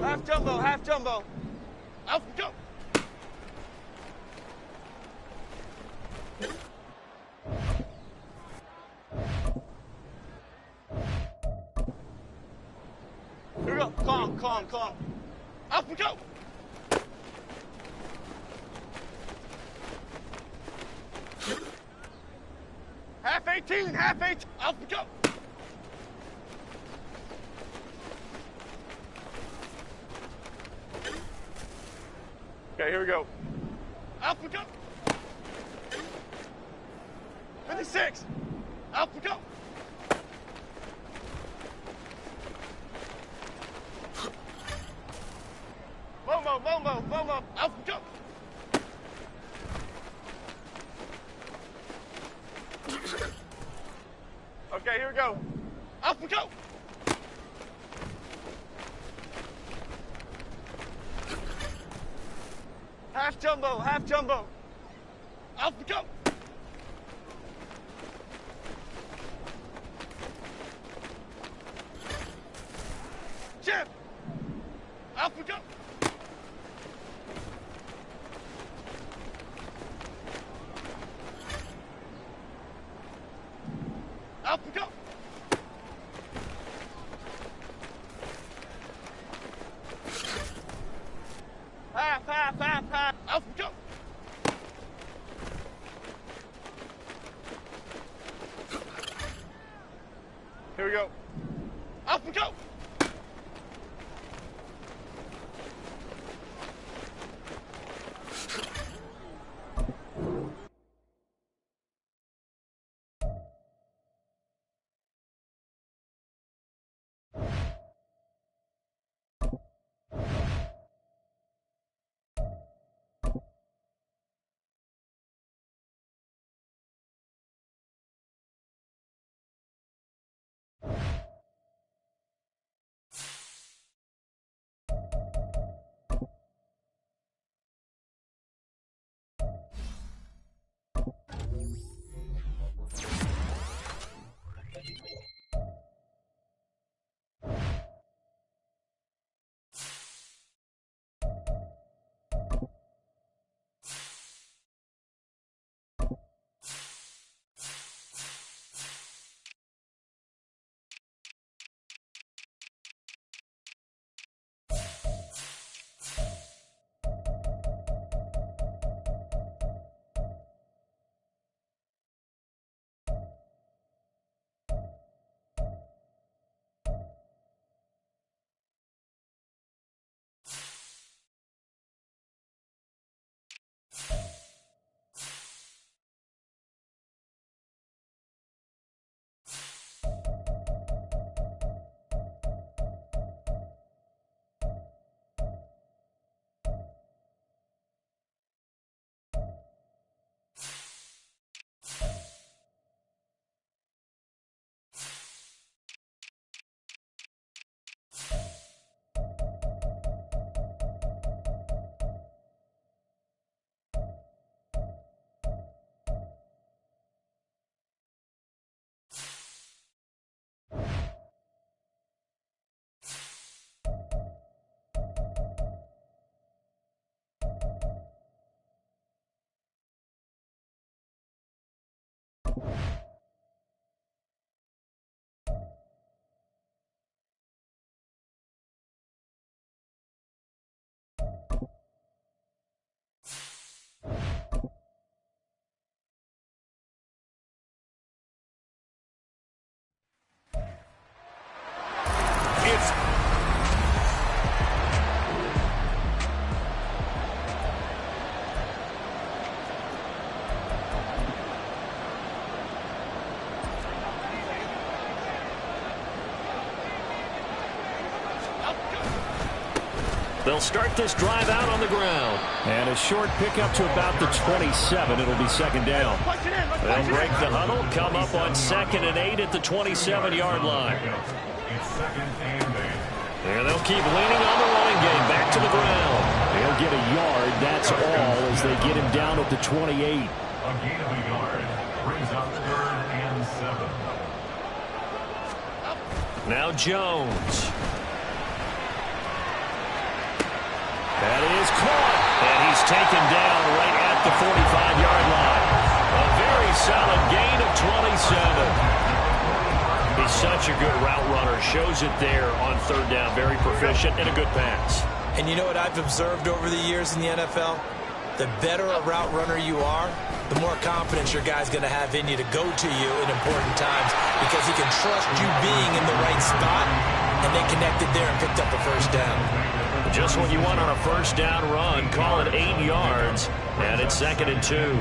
Half jumbo, half jumbo. Up we go. Here we go. Calm, calm, calm. Up we go. Half 18, half 18. Up we go. Okay, here we go. Up we go. 56. Up we go. Momo, Momo, Momo. Up we go. Okay, here we go. Up we go. Half jumbo, half jumbo. Up we go. Chip. Up we go. Up we go. Half, half, half, half. Up we go. Here we go. Up we go. They'll start this drive out on the ground. And a short pickup to about the 27. It'll be second down. They'll break the huddle, come up on 2nd and 8 at the 27-yard line. And they'll keep leaning on the running game back to the ground. They'll get a yard, that's all, as they get him down at the 28. A gain of a yard brings up 3rd and 7. Now Jones. That is caught, and he's taken down right at the 45-yard line. A very solid gain of 27. He's such a good route runner. Shows it there on 3rd down. Very proficient and a good pass. And you know what I've observed over the years in the NFL? The better a route runner you are, the more confidence your guy's going to have in you to go to you in important times because he can trust you being in the right spot, and they connected there and picked up a 1st down. Just what you want on a 1st down run. Call it 8 yards, and it's 2nd and 2.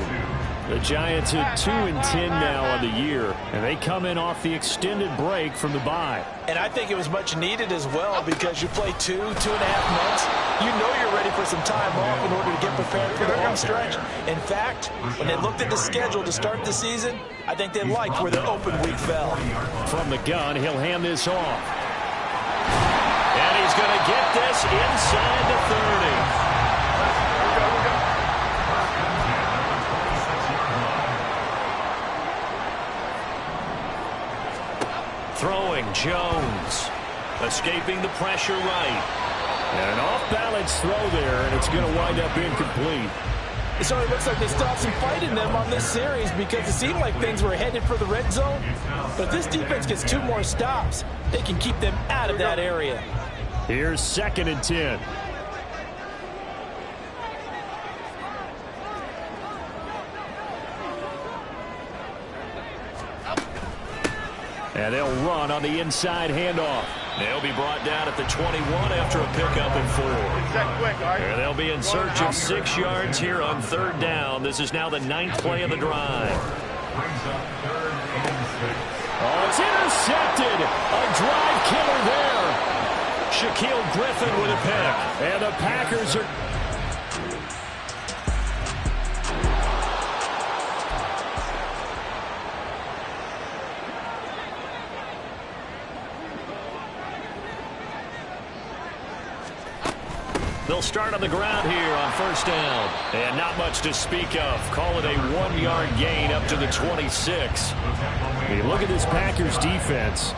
The Giants are 2-10 now on the year, and they come in off the extended break from the bye. And I think it was much needed as well because you play 2.5 months. You know you're ready for some time off in order to get prepared for the home stretch. In fact, when they looked at the schedule to start the season, I think they liked where their open week fell. From the gun, he'll hand this off. And he's going to get this inside the 30. Throwing Jones. Escaping the pressure right. And an off-balance throw there, and it's going to wind up incomplete. So it looks like they stopped some fight in them on this series because it seemed like things were headed for the red zone. But if this defense gets 2 more stops, they can keep them out of that area. Here's 2nd and 10. And they'll run on the inside handoff. They'll be brought down at the 21 after a pickup and 4. And they'll be in search of 6 yards here on 3rd down. This is now the 9th play of the drive. Oh, it's intercepted. A drive killer there. Shaquill Griffin with a pick. And the Packers are... They'll start on the ground here on 1st down. And not much to speak of. Call it a 1-yard gain up to the 26. Hey, look at this Packers defense.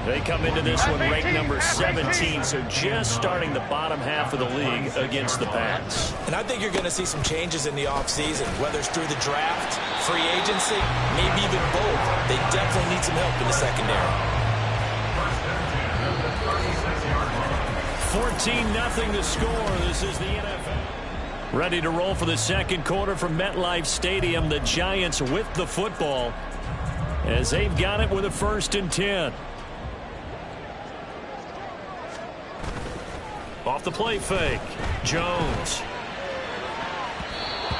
They come into this one ranked number 17, so just starting the bottom half of the league against the pass. And I think you're going to see some changes in the offseason, whether it's through the draft, free agency, maybe even both. They definitely need some help in the secondary. 14-0 to score. This is the NFL. Ready to roll for the 2nd quarter from MetLife Stadium. The Giants with the football as they've got it with a 1st and 10. Off the play fake. Jones.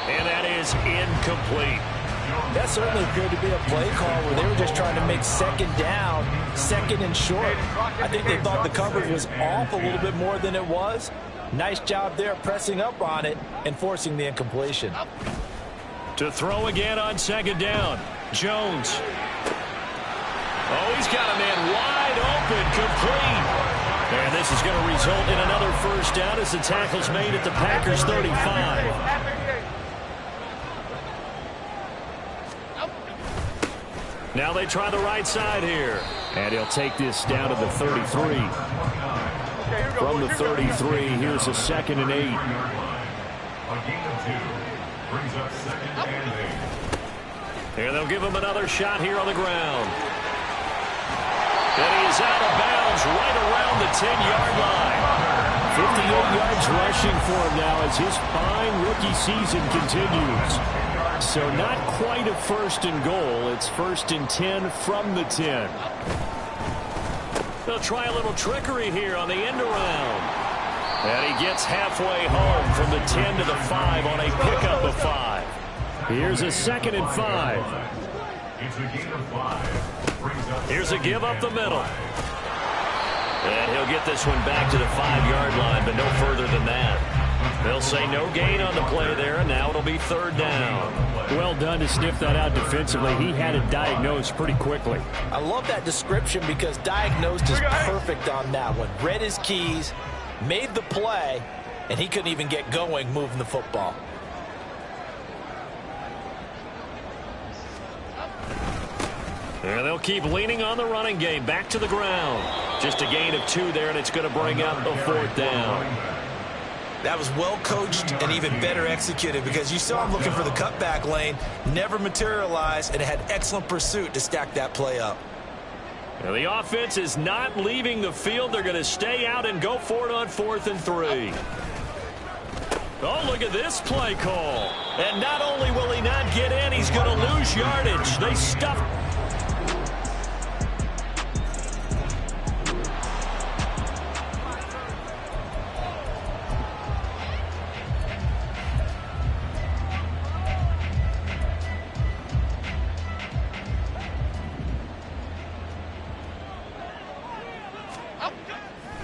And that is incomplete. That certainly appeared to be a play call where they were just trying to make 2nd down, 2nd and short. I think they thought the coverage was off a little bit more than it was. Nice job there pressing up on it and forcing the incompletion. To throw again on 2nd down. Jones. Oh, he's got a man wide open, complete. And this is going to result in another 1st down as the tackle's made at the Packers 35. Now they try the right side here. And he'll take this down to the 33. From the 33, here's a 2nd and 8. A gain of 2 brings up 2nd and 8. And they'll give him another shot here on the ground. And he's out of bounds right around the 10-yard line. 58 yards rushing for him now as his fine rookie season continues. So not quite a 1st and goal. It's 1st and 10 from the 10. They'll try a little trickery here on the end around. And he gets halfway home from the 10 to the 5 on a pickup of 5. Here's a 2nd and 5. It's a gain of 5. Here's a give up the middle. And he'll get this one back to the 5-yard line, but no further than that. They'll say no gain on the play there, and now it'll be third down. Well done to sniff that out defensively. He had it diagnosed pretty quickly. I love that description because diagnosed is perfect on that one. Read his keys, made the play, and he couldn't even get going moving the football. And they'll keep leaning on the running game. Back to the ground. Just a gain of 2 there, and it's going to bring up a fourth down. That was well coached and even better executed because you saw him looking for the cutback lane, never materialized, and had excellent pursuit to stack that play up. Now the offense is not leaving the field. They're going to stay out and go for it on 4th and 3. Oh, look at this play call. And not only will he not get in, he's going to lose yardage. They stuffed.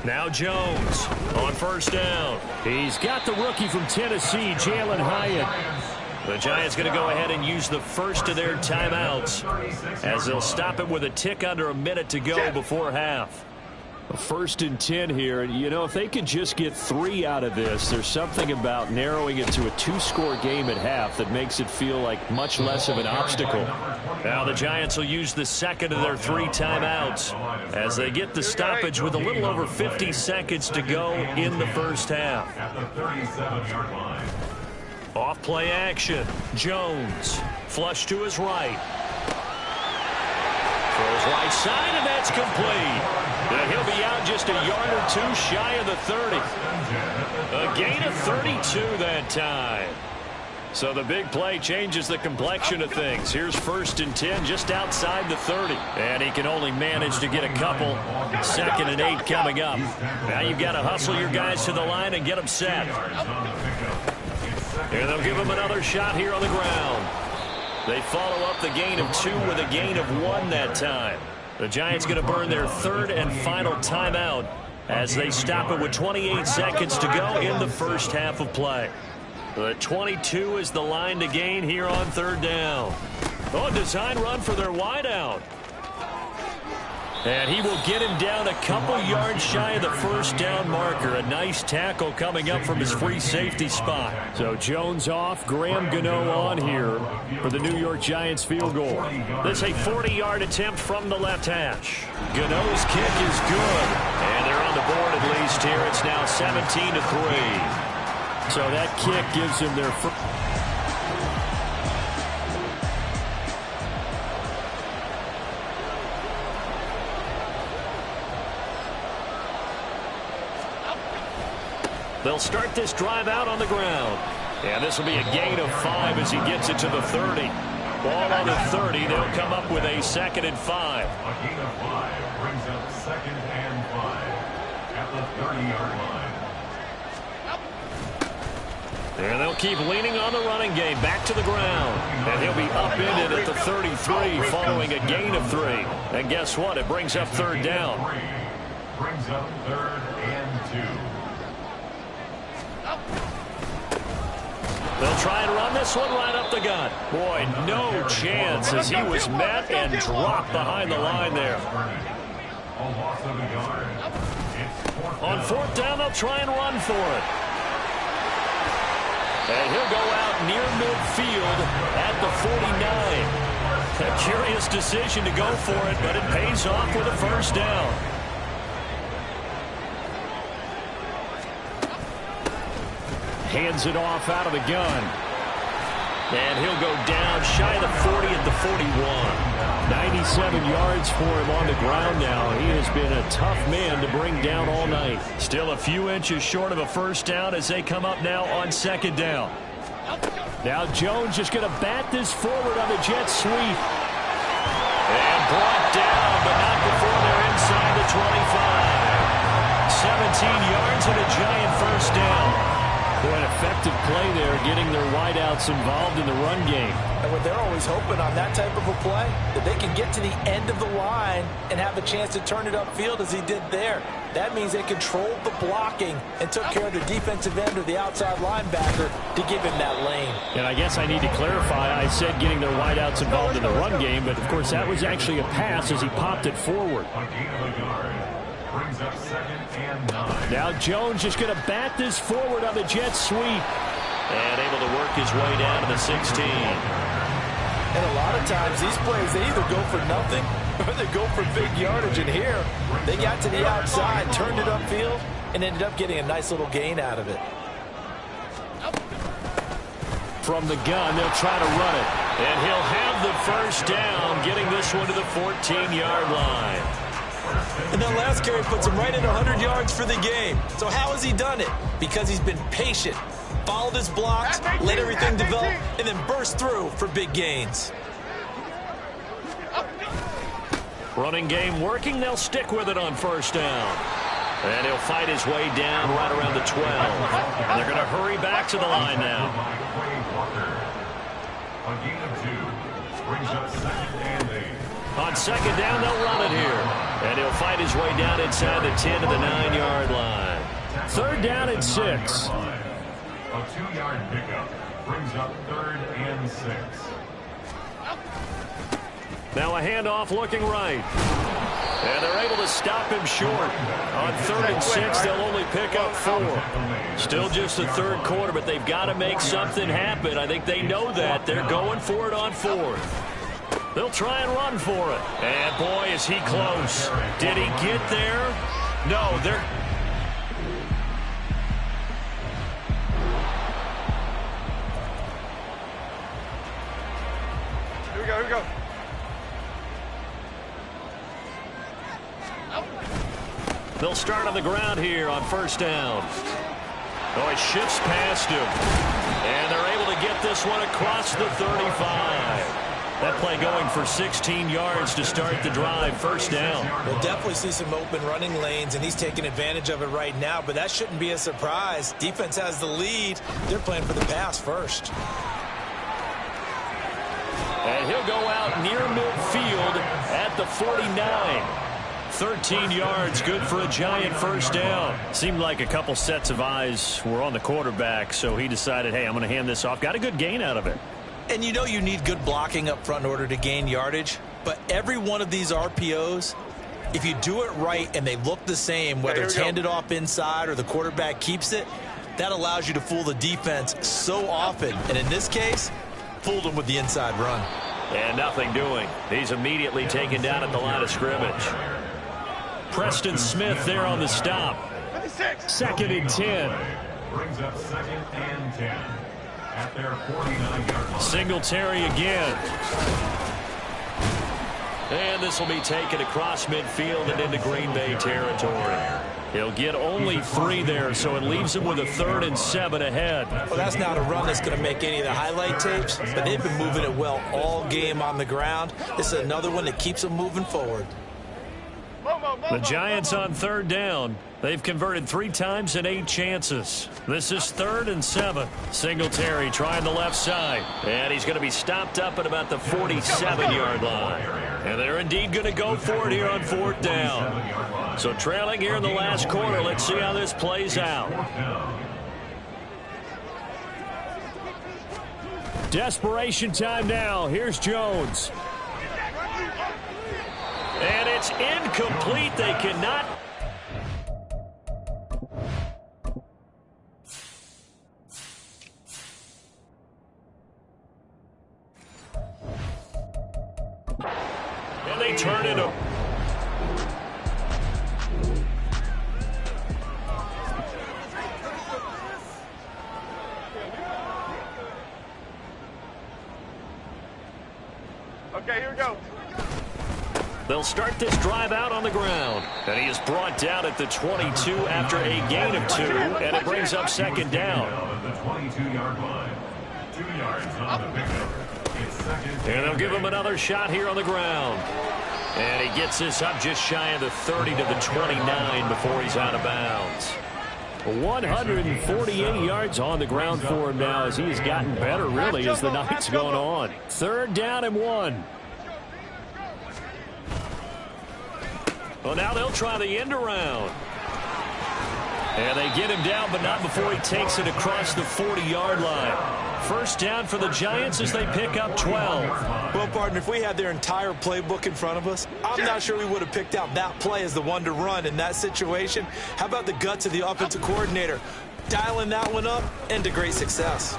Now Jones on first down. He's got the rookie from Tennessee, Jalen Hyatt. The Giants going to go ahead and use the first of their timeouts as they'll stop it with a tick under a minute to go before half. A 1st and 10 here. And, you know, if they could just get 3 out of this, there's something about narrowing it to a 2-score game at half that makes it feel like much less of an obstacle. Now the Giants will use the second of their 3 timeouts as they get the stoppage with a little over 50 seconds to go in the first half. Off play action. Jones. Flush to his right. Throws right side, and that's complete. He'll be out just a yard or 2 shy of the 30. A gain of 32 that time. So the big play changes the complexion of things. Here's 1st and 10 just outside the 30. And he can only manage to get a couple. 2nd and 8 coming up. Now you've got to hustle your guys to the line and get them set. And they'll give him another shot here on the ground. They follow up the gain of 2 with a gain of 1 that time. The Giants going to burn their 3rd and final timeout as they stop it with 28 seconds to go in the first half of play. The 22 is the line to gain here on 3rd down. Oh, design run for their wideout. And he will get him down a couple yards shy of the first down marker. A nice tackle coming up from his free safety spot. So Jones off, Graham Gano on here for the New York Giants field goal. This is a 40-yard attempt from the left hash. Gano's kick is good. And they're on the board at least here. It's now 17-3. So that kick gives him their first. They'll start this drive out on the ground. And this will be a gain of 5 as he gets it to the 30. Ball on the 30. They'll come up with a 2nd and 5. A gain of 5 brings up 2nd and 5 at the 30-yard line. And they'll keep leaning on the running game. Back to the ground. And he'll be upended at the 33 following a gain of 3. And guess what? It brings up 3rd down. Brings up 3rd and 2. They'll try and run this one right up the gut. Boy, no chance as he was met and dropped behind the line there. On 4th down, they'll try and run for it. And he'll go out near midfield at the 49. A curious decision to go for it, but it pays off with a first down. Hands it off out of the gun. And he'll go down shy of the 40 at the 41. 97 yards for him on the ground now. He has been a tough man to bring down all night. Still a few inches short of a first down as they come up now on 2nd down. Now Jones just going to bat this forward on the jet sweep. And brought down, but not before they're inside the 25. 17 yards and a Giant first down. Boy, an effective play there, getting their wideouts involved in the run game. And what they're always hoping on that type of a play, that they can get to the end of the line and have a chance to turn it upfield as he did there. That means they controlled the blocking and took care of the defensive end or the outside linebacker to give him that lane. And I guess I need to clarify, I said getting their wideouts involved in the run game, but of course that was actually a pass as he popped it forward. A gain of a yard. Brings up 2nd and 9. Now Jones just going to bat this forward on the jet sweep. And able to work his way down to the 16. And a lot of times these plays, they either go for nothing or they go for big yardage. And here, they got to the outside, turned it upfield, and ended up getting a nice little gain out of it. From the gun, they'll try to run it. And he'll have the first down, getting this one to the 14-yard line. And that last carry puts him right at 100 yards for the game. So how has he done it? Because he's been patient, followed his blocks, let everything develop, and then burst through for big gains. Running game working. They'll stick with it on first down. And he'll fight his way down right around the 12. And they're going to hurry back to the line now. A gain of 2. Brings up 2nd and 8. On second down, they'll run it here. And he'll fight his way down inside the 10 to the 9-yard line. 3rd down and 6. A 2-yard pickup. Brings up 3rd and 6. Now a handoff looking right. And they're able to stop him short. On 3rd and 6, they'll only pick up 4. Still just the 3rd quarter, but they've got to make something happen. I think they know that. They're going for it on 4th. They'll try and run for it. And boy, is he close. Did he get there? No, they're... Here we go, here we go. They'll start on the ground here on first down. Oh, he shifts past him. And they're able to get this one across the 35. That play going for 16 yards to start the drive. First down. We'll definitely see some open running lanes, and he's taking advantage of it right now, but that shouldn't be a surprise. Defense has the lead. They're playing for the pass first. And he'll go out near midfield at the 49. 13 yards, good for a giant first down. Seemed like a couple sets of eyes were on the quarterback, so he decided, hey, I'm going to hand this off. Got a good gain out of it. And you know you need good blocking up front in order to gain yardage, but every one of these RPOs, if you do it right and they look the same, whether it's handed off inside or the quarterback keeps it, that allows you to fool the defense so often. And in this case, fooled them with the inside run. And nothing doing. He's immediately taken down at the line of scrimmage. Preston Smith there on the stop. 2nd and 10. Brings up 2nd and 10. At their 49-yard line. Singletary again. And this will be taken across midfield and into Green Bay territory. He'll get only 3 there, so it leaves him with a 3rd and 7 ahead. Well, that's not a run that's going to make any of the highlight tapes, but they've been moving it well all game on the ground. This is another one that keeps them moving forward. The Giants on 3rd down. They've converted 3 times and 8 chances. This is 3rd and 7. Singletary trying the left side. And he's going to be stopped up at about the 47-yard line. And they're indeed going to go for it here on 4th down. So trailing here in the last quarter. Let's see how this plays out. Desperation time now. Here's Jones. And it's incomplete. They cannot. And they turn it over. Okay, here we go. They'll start this drive out on the ground. And he is brought down at the 22 after a gain of 2. And it brings up 2nd down. The 22-yard line. 2 yards on the pickup. It's 2nd. And they'll give him another shot here on the ground. And he gets this up just shy of the 30 to the 29 before he's out of bounds. 148 yards on the ground for him now as he's gotten better, really, as the night's gone on. 3rd down and 1. Well, now they'll try the end around. And they get him down, but not before he takes it across the 40-yard line. 1st down for the Giants as they pick up 12. Well, partner, if we had their entire playbook in front of us, I'm not sure we would have picked out that play as the one to run in that situation. How about the guts of the offensive coordinator? Dialing that one up into great success.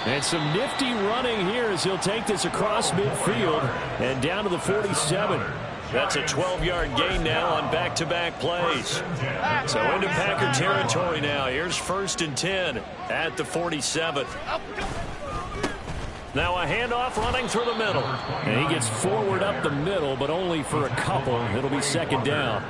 And some nifty running here as he'll take this across midfield and down to the 47. That's a 12-yard gain now on back-to-back plays. So into Packer territory now. Here's 1st and 10 at the 47. Now a handoff running through the middle. And he gets forward up the middle, but only for a couple. It'll be 2nd down.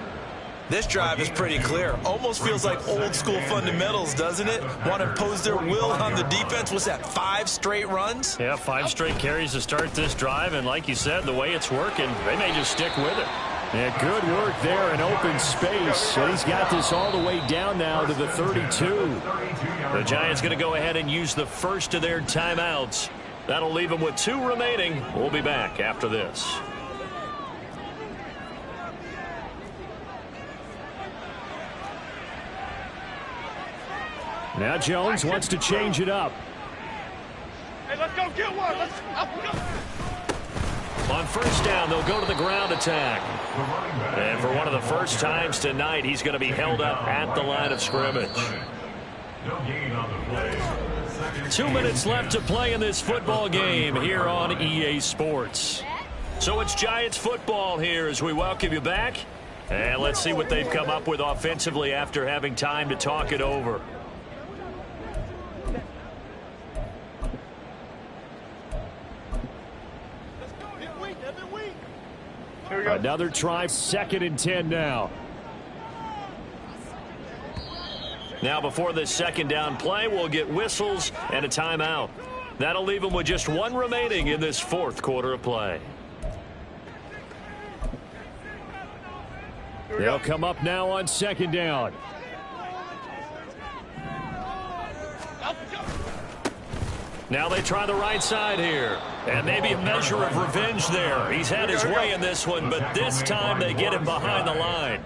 This drive is pretty clear. Almost feels like old-school fundamentals, doesn't it? Want to impose their will on the defense. What's that, 5 straight runs? Yeah, 5 straight carries to start this drive. And like you said, the way it's working, they may just stick with it. Yeah, good work there in open space. And he's got this all the way down now to the 32. The Giants going to go ahead and use the first of their timeouts. That'll leave them with 2 remaining. We'll be back after this. Now Jones wants to change it up. Hey, let's go get one. Let's go. On 1st down, they'll go to the ground attack. And for one of the first times tonight, he's going to be held up at the line of scrimmage. 2 minutes left to play in this football game here on EA Sports. So it's Giants football here as we welcome you back. And let's see what they've come up with offensively after having time to talk it over. Another try, 2nd and 10 now. Now before this 2nd down play, we'll get whistles and a timeout. That'll leave them with just 1 remaining in this 4th quarter of play. They'll come up now on 2nd down. Now they try the right side here. And maybe a measure of revenge there. He's had his way in this one, but this time they get him behind the line.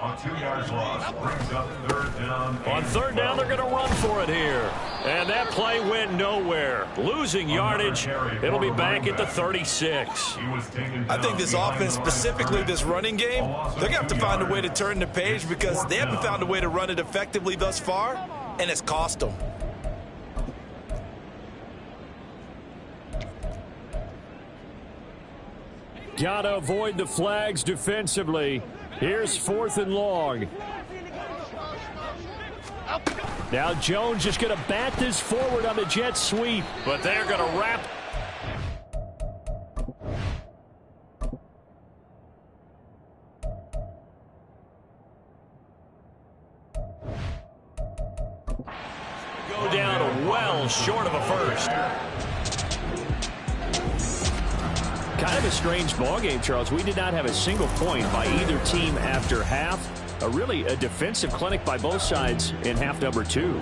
On 2 yards loss, brings up 3rd down. On 3rd down, they're going to run for it here. And that play went nowhere. Losing yardage. It'll be back at the 36. I think this offense, specifically this running game, they're going to have to find a way to turn the page because they haven't found a way to run it effectively thus far, and it's cost them. Gotta avoid the flags defensively. Here's 4th and long. Now Jones just going to bat this forward on the jet sweep. But they're going to wrap. Go down well short of a first. Kind of a strange ballgame, Charles. We did not have a single point by either team after half. Really a defensive clinic by both sides in half number 2.